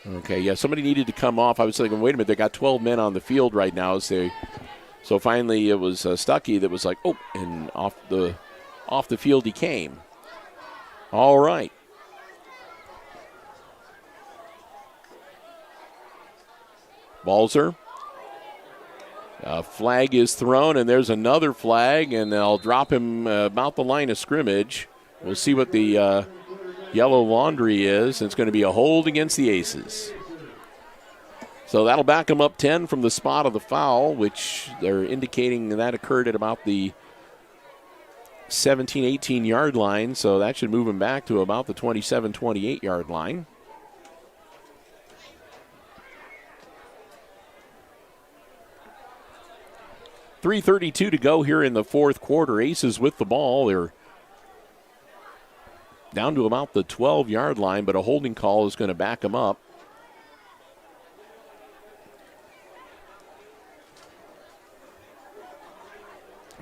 Okay, yeah, somebody needed to come off. I was thinking, wait a minute, they got 12 men on the field right now. So finally it was Stuckey that was like, oh, and off the field he came. All right. Balzer. A flag is thrown, and there's another flag, and they'll drop him about the line of scrimmage. We'll see what the yellow laundry is. It's going to be a hold against the Aces. So that'll back them up 10 from the spot of the foul, which they're indicating that occurred at about the 17, 18-yard line. So that should move them back to about the 27, 28-yard line. .332 to go here in the fourth quarter. Aces with the ball. They're down to about the 12-yard line, but a holding call is going to back them up.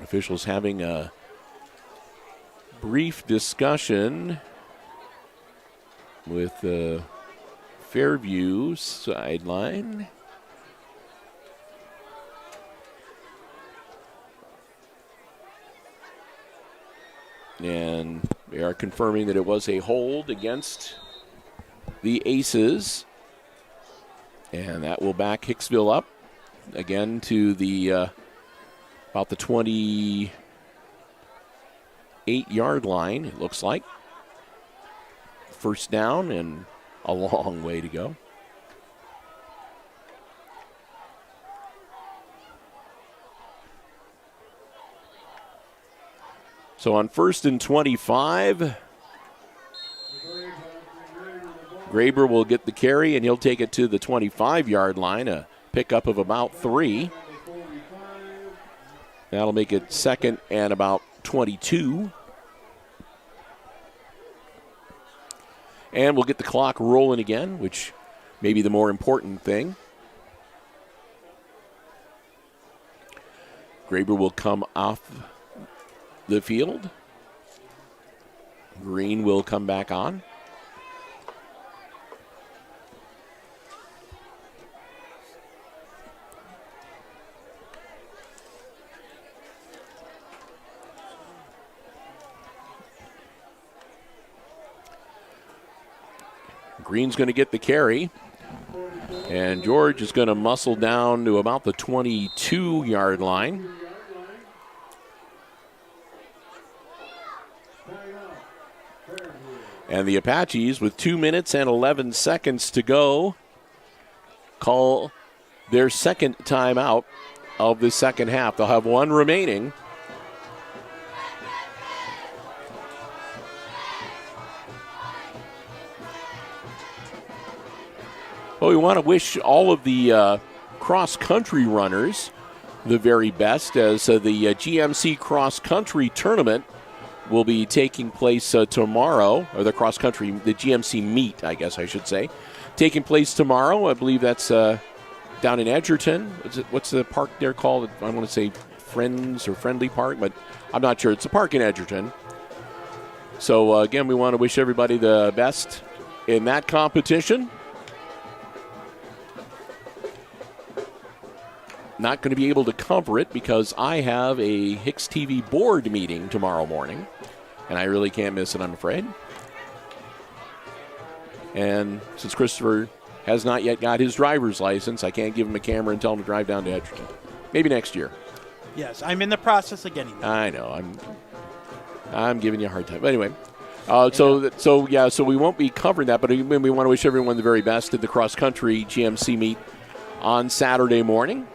Officials having a brief discussion with the Fairview sideline. And they are confirming that it was a hold against the Aces. And that will back Hicksville up again to the about the 28-yard line, it looks like. First down and a long way to go. So on 1st and 25, Graber will get the carry, and he'll take it to the 25-yard line, a pickup of about 3. That'll make it second and about 22. And we'll get the clock rolling again, which may be the more important thing. Graber will come off the field. Green will come back on. Green's going to get the carry. And George is going to muscle down to about the 22-yard line. And the Apaches, with 2 minutes and 11 seconds to go, call their second timeout of the second half. They'll have one remaining. Well, we want to wish all of the cross-country runners the very best, as the GMC cross-country tournament will be taking place tomorrow, or the cross-country, the GMC meet, I guess I should say, taking place tomorrow. I believe that's down in Edgerton. What's the park there called? I want to say Friends or Friendly Park, but I'm not sure. It's a park in Edgerton. So, again, we want to wish everybody the best in that competition. Not going to be able to cover it because I have a HIX-TV board meeting tomorrow morning, and I really can't miss it, I'm afraid. And since Christopher has not yet got his driver's license, I can't give him a camera and tell him to drive down to Edgerton. Maybe next year. Yes, I'm in the process of getting that. I know. I'm giving you a hard time. But anyway, so we won't be covering that, but we want to wish everyone the very best at the cross-country GMC meet on Saturday morning.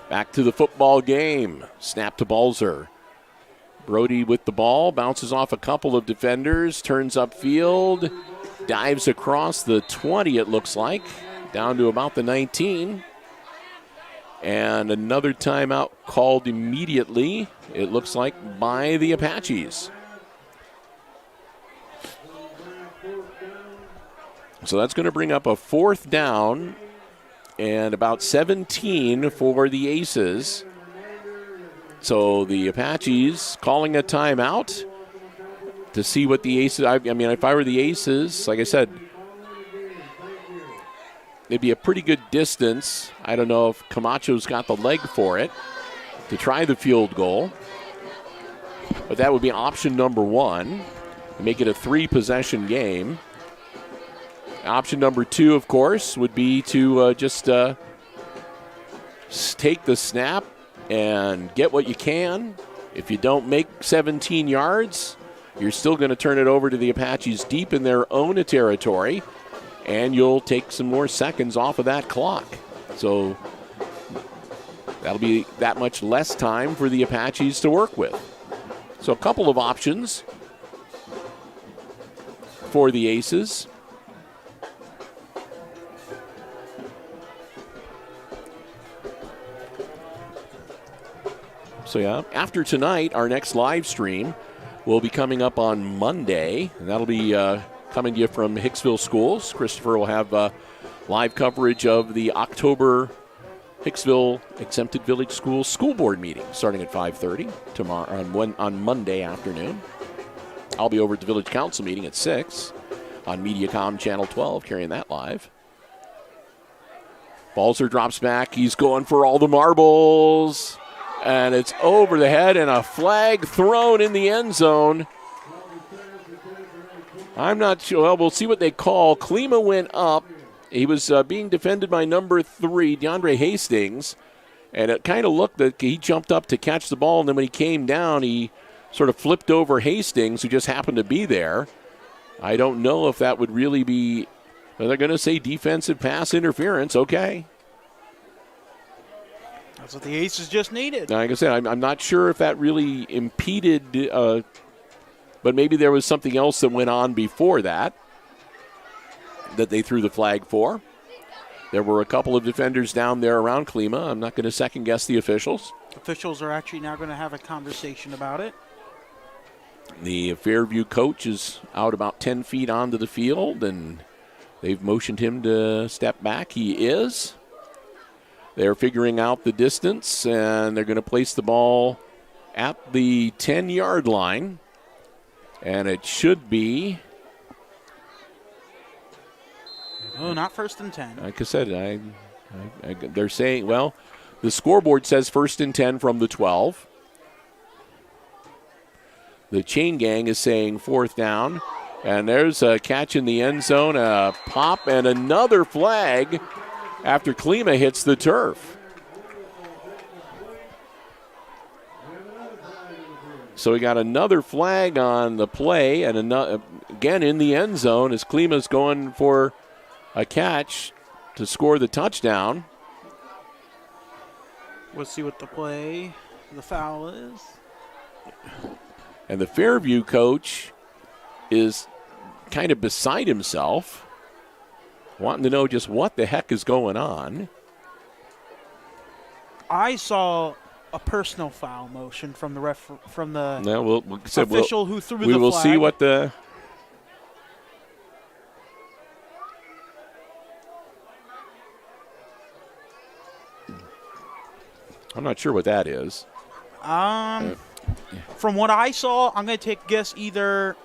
Back to the football game. Snap to Balzer. Brody with the ball, bounces off a couple of defenders, turns upfield, dives across the 20, it looks like, down to about the 19. And another timeout called immediately, it looks like, by the Apaches. So that's going to bring up a 4th down and about 17 for the Aces. So the Apaches calling a timeout to see what the Aces, I mean, if I were the Aces, like I said, it'd be a pretty good distance. I don't know if Camacho's got the leg for it to try the field goal. But that would be option number 1. Make it a 3-possession game. Option number 2, of course, would be to just take the snap and get what you can. If you don't make 17 yards, you're still going to turn it over to the Apaches deep in their own territory, and you'll take some more seconds off of that clock. So that'll be that much less time for the Apaches to work with. So a couple of options for the Aces. So yeah, after tonight, our next live stream will be coming up on Monday, and that'll be coming to you from Hicksville Schools. Christopher will have live coverage of the October Hicksville Exempted Village Schools School Board meeting starting at 5:30 tomorrow on Monday afternoon. I'll be over at the Village Council meeting at 6 on Mediacom Channel 12, carrying that live. Balzer drops back. He's going for all the marbles. And it's over the head and a flag thrown in the end zone. I'm not sure. Well, we'll see what they call. Klima went up. He was being defended by number 3, DeAndre Hastings. And it kind of looked that he jumped up to catch the ball. And then when he came down, he sort of flipped over Hastings, who just happened to be there. I don't know if that would really be, well, they're going to say defensive pass interference. Okay. That's what the Aces just needed. Like I said, I'm not sure if that really impeded, but maybe there was something else that went on before that they threw the flag for. There were a couple of defenders down there around Klima. I'm not going to second-guess the officials. Officials are actually now going to have a conversation about it. The Fairview coach is out about 10 feet onto the field, and they've motioned him to step back. He is. They're figuring out the distance, and they're going to place the ball at the 10-yard line. And it should be... Oh, not 1st and 10. Like I said, they're saying, well, the scoreboard says 1st and 10 from the 12. The chain gang is saying 4th down. And there's a catch in the end zone, a pop, and another flag after Klima hits the turf. So we got another flag on the play, and again in the end zone as Klima's going for a catch to score the touchdown. We'll see what the foul is. And the Fairview coach is kind of beside himself, wanting to know just what the heck is going on. I saw a personal foul motion from the official who threw the flag. We will see what the... I'm not sure what that is. From what I saw, I'm going to take a guess either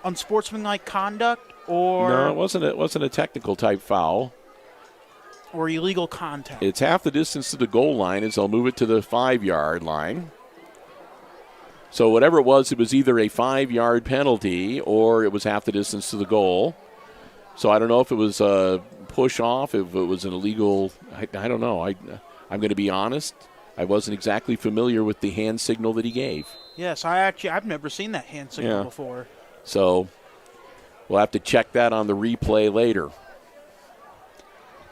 unsportsmanlike conduct or... No, it wasn't a technical type foul. Or illegal contact. It's half the distance to the goal line as they'll move it to the 5-yard line. So whatever it was either a 5-yard penalty or it was half the distance to the goal. So I don't know if it was a push off, if it was an illegal. I don't know. I'm going to be honest. I wasn't exactly familiar with the hand signal that he gave. Yes, I've never seen that hand signal before. So we'll have to check that on the replay later.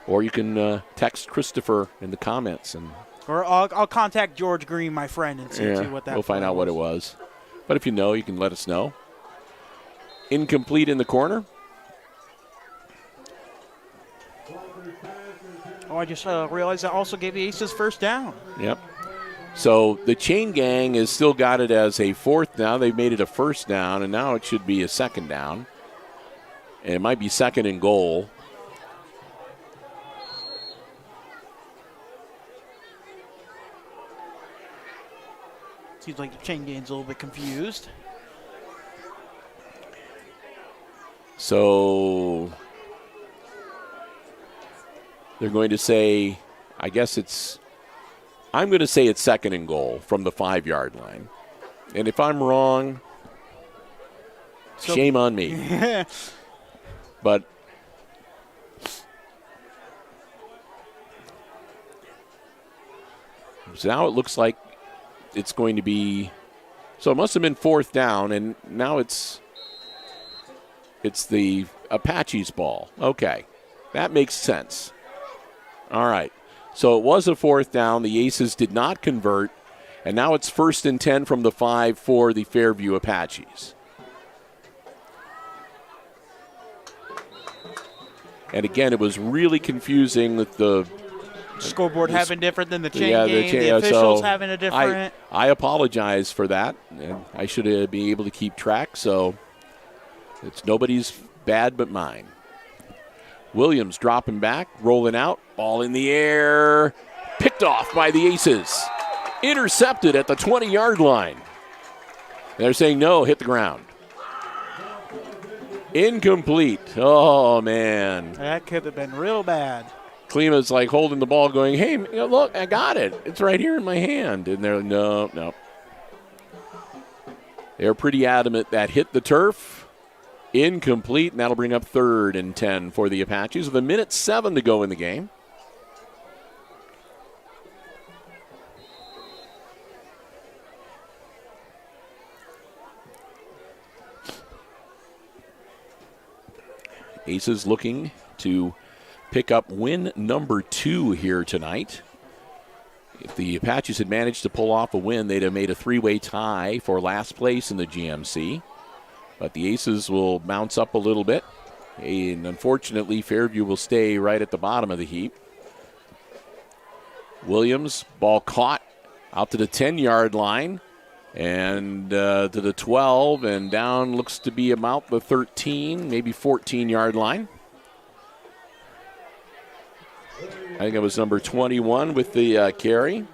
Or you can text Christopher in the comments. Or I'll contact George Green, my friend, and see what that was. We'll find out what it was. But if you know, you can let us know. Incomplete in the corner. Oh, I just realized I also gave the Aces first down. Yep. So the chain gang has still got it as a 4th down. They've made it a 1st down, and now it should be a 2nd down. And it might be 2nd and goal. Seems like the chain gang's a little bit confused. So they're going to say, I'm going to say it's 2nd and goal from the 5-yard line. And if I'm wrong, shame on me. But so now it looks like it's going to be, so it must have been 4th down, and now it's the Apache's ball. Okay, that makes sense. All right, so it was a 4th down. The Aces did not convert, and now it's 1st and 10 from the 5 for the Fairview Apaches. And again, it was really confusing with the scoreboard having different than the chain game. The officials having a different. I apologize for that, and I should be able to keep track. So it's nobody's bad but mine. Williams dropping back, rolling out, ball in the air, picked off by the Aces, intercepted at the 20-yard line. They're saying no, hit the ground. Incomplete. Oh man, that could have been real bad. Klima's like holding the ball going, hey, look, I got it. It's right here in my hand. And they're no. They're pretty adamant that hit the turf. Incomplete, and that'll bring up 3rd and 10 for the Apaches with 1:07 to go in the game. Aces looking to pick up win number 2 here tonight. If the Apaches had managed to pull off a win, they'd have made a 3-way tie for last place in the GMC. But the Aces will bounce up a little bit. And unfortunately, Fairview will stay right at the bottom of the heap. Williams, ball caught out to the 10-yard line and to the 12, and down looks to be about the 13, maybe 14-yard line. I think it was number 21 with the carry.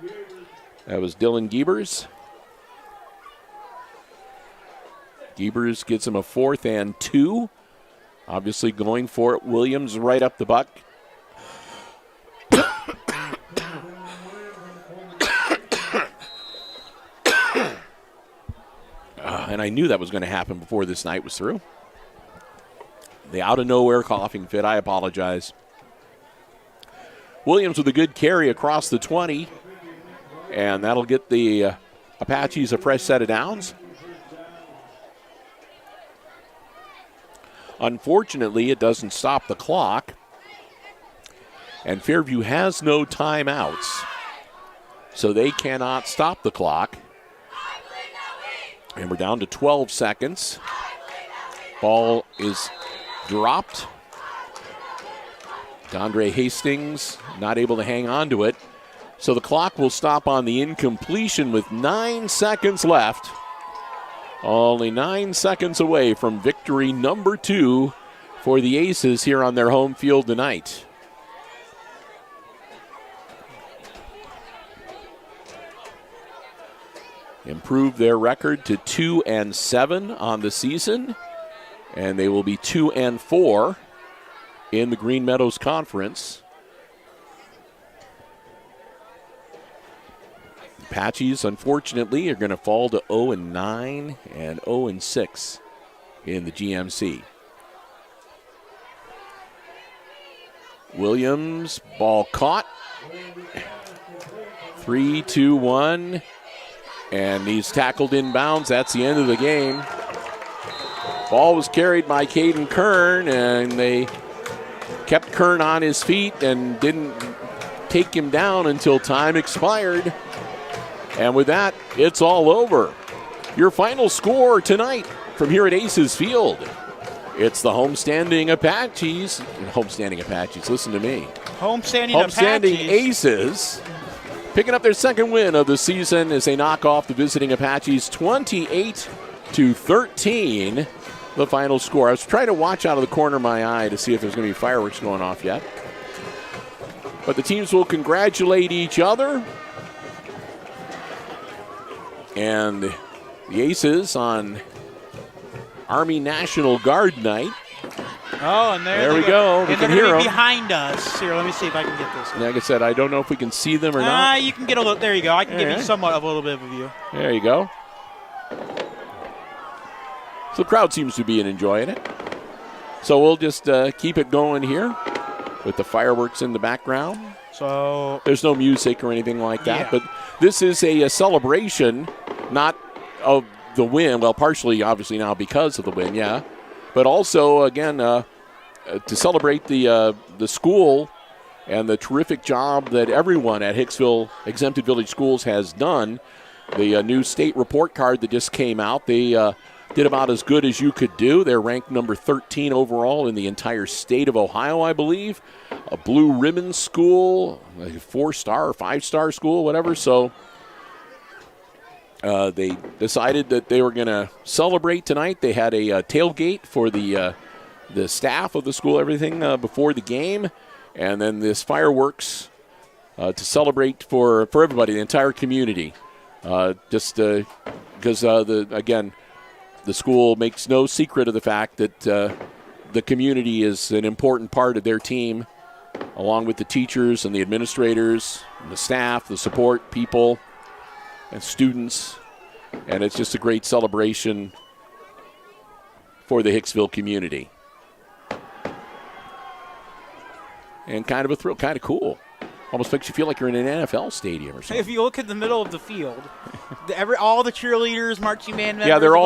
That was Dylan Giebers. Giebers gets him a 4th and 2. Obviously going for it. Williams right up the buck. And I knew that was going to happen before this night was through. The out-of-nowhere coughing fit. I apologize. Williams with a good carry across the 20. And that'll get the Apaches a fresh set of downs. Unfortunately, it doesn't stop the clock. And Fairview has no timeouts. So they cannot stop the clock. And we're down to 12 seconds. Ball is dropped. Dondre Hastings not able to hang on to it. So the clock will stop on the incompletion with 9 seconds left. Only 9 seconds away from victory number 2 for the Aces here on their home field tonight. Improved their record to 2-7 on the season, and they will be 2-4 in the Green Meadows Conference. Apaches, unfortunately, are going to fall to 0-9 and 0-6 in the GMC. Williams, ball caught. 3-2-1. And he's tackled inbounds. That's the end of the game. Ball was carried by Caden Kern, and they kept Kern on his feet and didn't take him down until time expired. And with that, it's all over. Your final score tonight from here at Aces Field. It's the homestanding Apaches. Listen to me. Homestanding Aces picking up their second win of the season as they knock off the visiting Apaches 28-13. The final score. I was trying to watch out of the corner of my eye to see if there's going to be fireworks going off yet. But the teams will congratulate each other. And the Aces on Army National Guard night. Oh, and there we go. We can hear them behind us. Here, let me see if I can get this. Like I said, I don't know if we can see them or not. You can get a little. There you go. I can give you somewhat of a little bit of a view. There you go. So the crowd seems to be enjoying it. So we'll just keep it going here with the fireworks in the background. So there's no music or anything like that, but this is a celebration, not of the win. Well, partially, obviously, now because of the win, but also again to celebrate the school and the terrific job that everyone at Hicksville Exempted Village Schools has done. The new state report card that just came out, they did about as good as you could do. They're ranked number 13 overall in the entire state of Ohio, I believe. A blue ribbon school, a 4-star or 5-star school, whatever. So they decided that they were going to celebrate tonight. They had a tailgate for the staff of the school, everything before the game. And then this fireworks to celebrate for everybody, the entire community. Just because, the school makes no secret of the fact that the community is an important part of their team, along with the teachers and the administrators, and the staff, the support people, and students. And it's just a great celebration for the Hicksville community. And kind of a thrill, kind of cool. Almost makes you feel like you're in an NFL stadium or something. If you look at the middle of the field, all the cheerleaders, marching band members, they're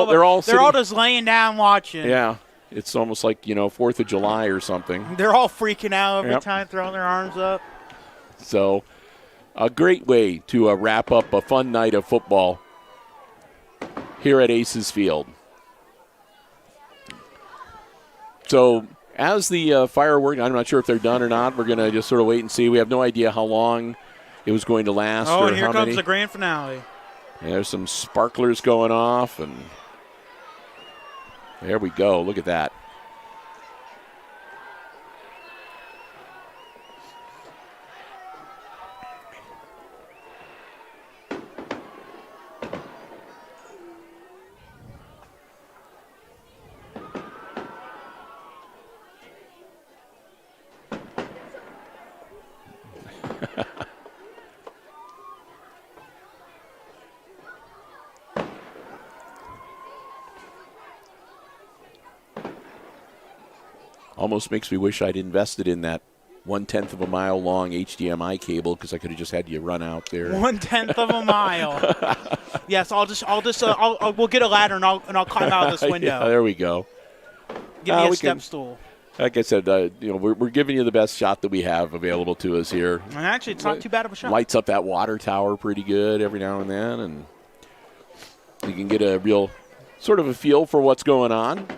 all just laying down watching. Yeah, it's almost like 4th of July or something. They're all freaking out every time, throwing their arms up. So, a great way to wrap up a fun night of football here at Aces Field. So, as the fireworks, I'm not sure if they're done or not. We're going to just sort of wait and see. We have no idea how long it was going to last. Oh, or and here how comes many. the grand finale. There's some sparklers going off, and there we go. Look at that. Almost makes me wish I'd invested in that 1/10 of a mile long HDMI cable, because I could have just had you run out there. 1/10 of a mile. Yes, we'll get a ladder and I'll climb out of this window. Yeah, there we go. Give me a step stool. Like I said, we're giving you the best shot that we have available to us here. And actually, it's not too bad of a shot. Lights up that water tower pretty good every now and then, and you can get a real sort of a feel for what's going on.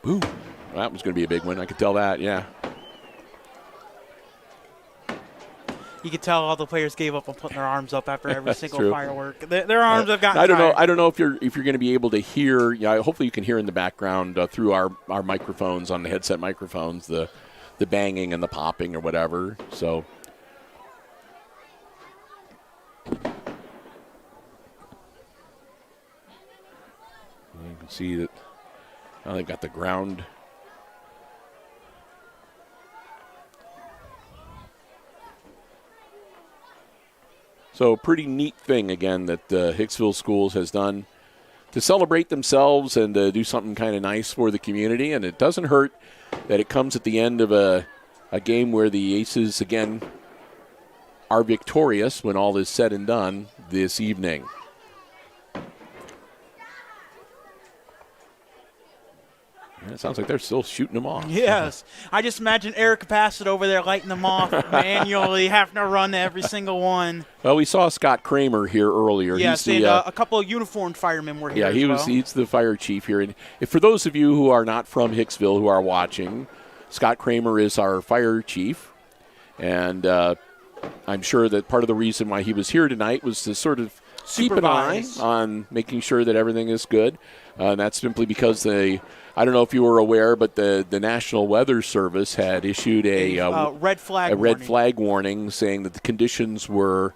Ooh, that was going to be a big one. I could tell that, yeah. You could tell all the players gave up on putting their arms up after every single true. firework. Their arms have gotten I don't tired. know. I don't know if you're going to be able to hear. Hopefully you can hear in the background through our microphones on the headset microphones the banging and the popping or whatever. So. You can see that they've got the ground So pretty neat thing, again, that Hicksville Schools has done to celebrate themselves and do something kind of nice for the community. And it doesn't hurt that it comes at the end of a game where the Aces, again, are victorious when all is said and done this evening. It sounds like they're still shooting them off. Yes. I just imagine Eric Bassett over there lighting them off manually, having to run every single one. Well, we saw Scott Kramer here earlier. Yes, and a couple of uniformed firemen were here he's the fire chief here. And for those of you who are not from Hicksville who are watching, Scott Kramer is our fire chief. And I'm sure that part of the reason why he was here tonight was to sort of keep an eye on making sure that everything is good. And that's simply because I don't know if you were aware, but the National Weather Service had issued a red flag warning saying that the conditions were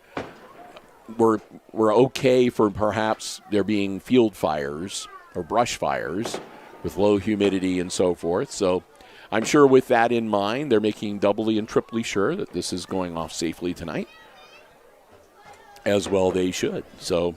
okay for perhaps there being field fires or brush fires with low humidity and so forth. So I'm sure with that in mind, they're making doubly and triply sure that this is going off safely tonight. As well they should. So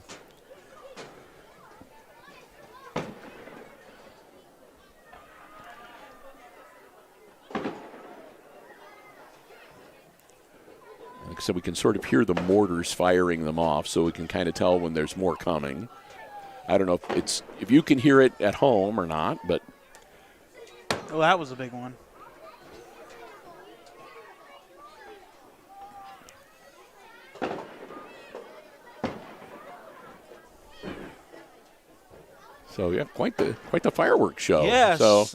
like I said, we can sort of hear the mortars firing them off, so we can kind of tell when there's more coming. I don't know if you can hear it at home or not, but oh, that was a big one. So yeah, quite the fireworks show. Yes. So.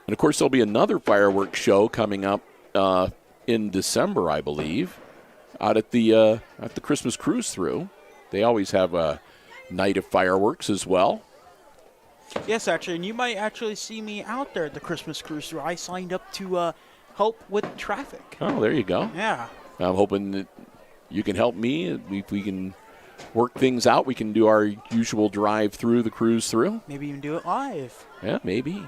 And, of course, there'll be another fireworks show coming up in December, I believe, out at the Christmas Cruise Through. They always have a night of fireworks as well. Yes, actually, and you might actually see me out there at the Christmas Cruise Through. I signed up to help with traffic. Oh, there you go. Yeah. I'm hoping that you can help me. If we can work things out, we can do our usual drive through the cruise through. Maybe even do it live. Yeah, maybe.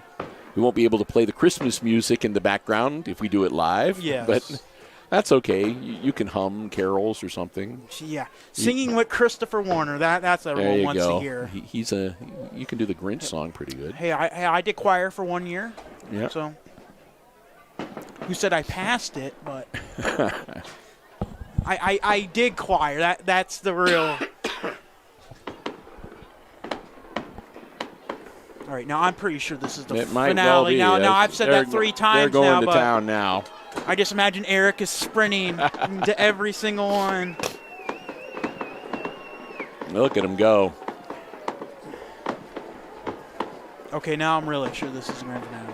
We won't be able to play the Christmas music in the background if we do it live. Yes. But that's okay. You can hum carols or something. Yeah. Singing with Christopher Warner. That's what everyone wants to hear. You can do the Grinch song pretty good. Hey, I did choir for 1 year. Yeah. So who said I passed it, but I did choir. That's the real. All right, now I'm pretty sure this is the finale. Well now I've said that 3 times. They're going now, to but town now. I just imagine Eric is sprinting to every single one. Look at him go. Okay, now I'm really sure this is the grand finale.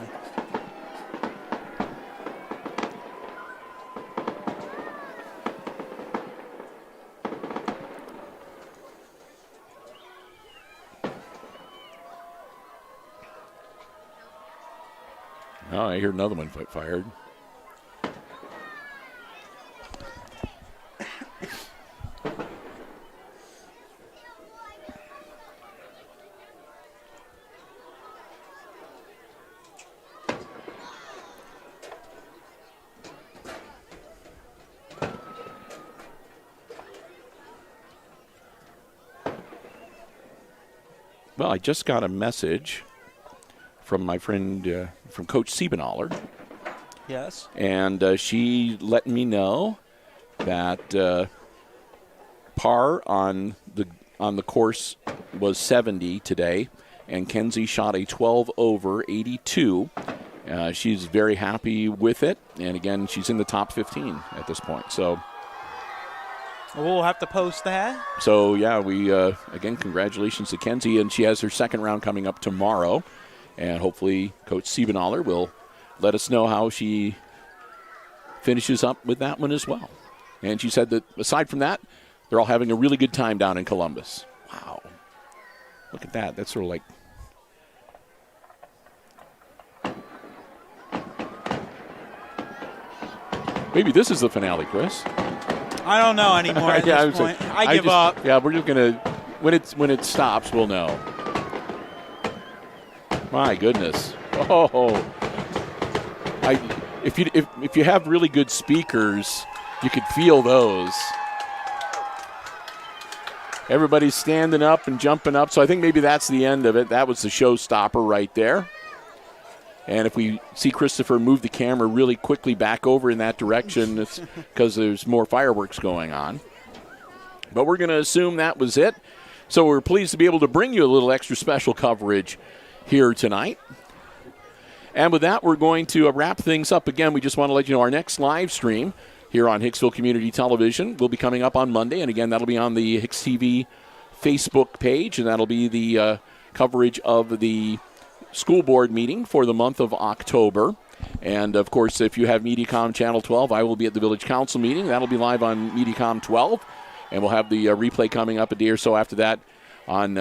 Oh, I hear another one fired. Well, I just got a message from my friend, from Coach Siebenaller. Yes. And she let me know that par on the course was 70 today, and Kenzie shot a 12 over 82. She's very happy with it, and again, she's in the top 15 at this point. So we'll have to post that. So yeah, we again, congratulations to Kenzie, and she has her second round coming up tomorrow. And hopefully Coach Siebenaller will let us know how she finishes up with that one as well. And she said that aside from that, they're all having a really good time down in Columbus. Wow. Look at that. That's sort of like... Maybe this is the finale, Chris. I don't know anymore at this point. I give up. Yeah, we're just going to... When it stops, we'll know. My goodness. Oh. if you have really good speakers, you could feel those. Everybody's standing up and jumping up, so I think maybe that's the end of it. That was the showstopper right there. And if we see Christopher move the camera really quickly back over in that direction, it's because there's more fireworks going on. But we're going to assume that was it. So we're pleased to be able to bring you a little extra special coverage here tonight. And with that, we're going to wrap things up. Again, we just want to let you know our next live stream here on Hicksville Community Television will be coming up on Monday. And again, that'll be on the HIX-TV Facebook page, and that'll be the coverage of the school board meeting for the month of October. And, of course, if you have Mediacom Channel 12, I will be at the Village Council meeting. That'll be live on Mediacom 12. And we'll have the replay coming up a day or so after that on,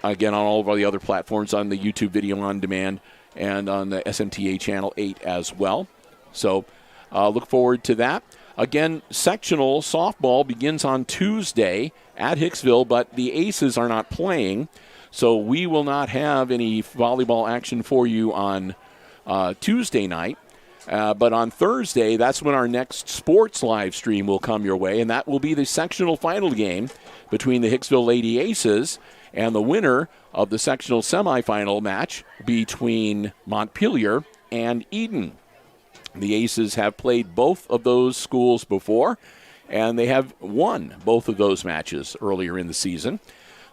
again, on all of the other platforms, on the YouTube video on demand and on the SMTA Channel 8 as well. So look forward to that. Again, sectional softball begins on Tuesday at Hicksville, but the Aces are not playing. So we will not have any volleyball action for you on Tuesday night. But on Thursday, that's when our next sports live stream will come your way, and that will be the sectional final game between the Hicksville Lady Aces and the winner of the sectional semifinal match between Montpelier and Eden. The Aces have played both of those schools before, and they have won both of those matches earlier in the season.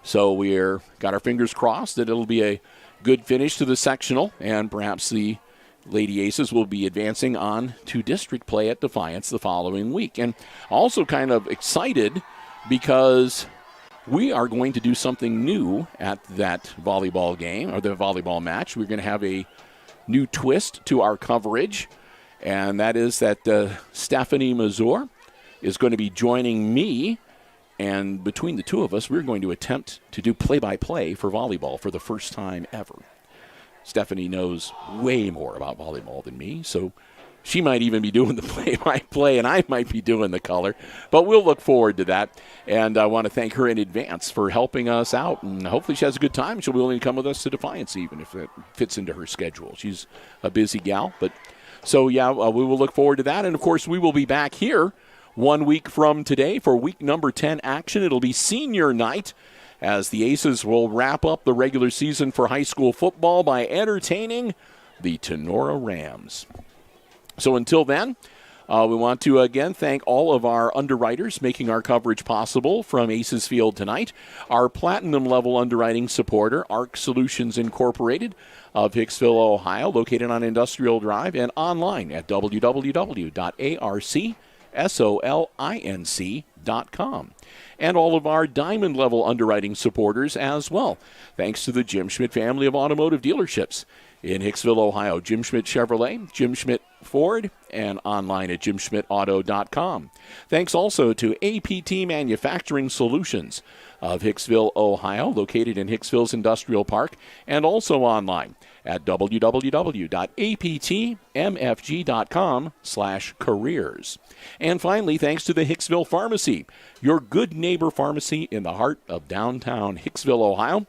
So we're got our fingers crossed that it'll be a good finish to the sectional, and perhaps the Lady Aces will be advancing on to district play at Defiance the following week. And also kind of excited because we are going to do something new at that volleyball game, or the volleyball match. We're going to have a new twist to our coverage, and that is that Stephanie Mazur is going to be joining me, and between the two of us, we're going to attempt to do play-by-play for volleyball for the first time ever. Stephanie knows way more about volleyball than me, so she might even be doing the play-by-play, and I might be doing the color. But we'll look forward to that, and I want to thank her in advance for helping us out, and hopefully she has a good time. She'll be willing to come with us to Defiance even if it fits into her schedule. She's a busy gal, but so, yeah, we will look forward to that. And, of course, we will be back here 1 week from today for week number 10 action. It'll be senior night as the Aces will wrap up the regular season for high school football by entertaining the Tenora Rams. So until then, we want to again thank all of our underwriters making our coverage possible from Aces Field tonight. Our platinum level underwriting supporter, ARC Solutions Incorporated of Hicksville, Ohio, located on Industrial Drive and online at www.arcsolinc.com. And all of our diamond level underwriting supporters as well, thanks to the Jim Schmidt family of automotive dealerships in Hicksville, Ohio. Jim Schmidt Chevrolet, Jim Schmidt Ford, and online at jimschmidtauto.com. Thanks also to APT Manufacturing Solutions of Hicksville, Ohio, located in Hicksville's Industrial Park, and also online at www.aptmfg.com/careers. And finally, thanks to the Hicksville Pharmacy, your good neighbor pharmacy in the heart of downtown Hicksville, Ohio.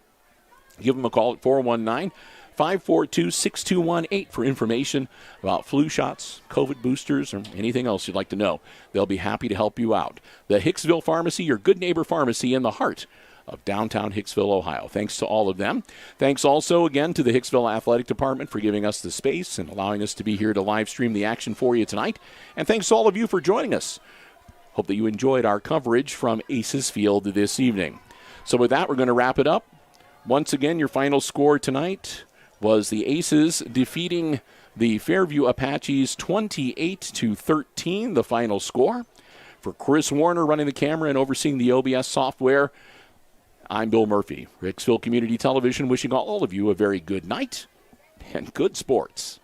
Give them a call at 419-542-6218 for information about flu shots, COVID boosters, or anything else you'd like to know. They'll be happy to help you out. The Hicksville Pharmacy, your good neighbor pharmacy in the heart of downtown Hicksville, Ohio. Thanks to all of them. Thanks also again to the Hicksville Athletic Department for giving us the space and allowing us to be here to live stream the action for you tonight. And thanks to all of you for joining us. Hope that you enjoyed our coverage from Aces Field this evening. So with that, we're going to wrap it up. Once again, your final score tonight was the Aces defeating the Fairview Apaches 28-13, the final score. For Chris Warner running the camera and overseeing the OBS software, I'm Bill Murphy, Hicksville Community Television, wishing all of you a very good night and good sports.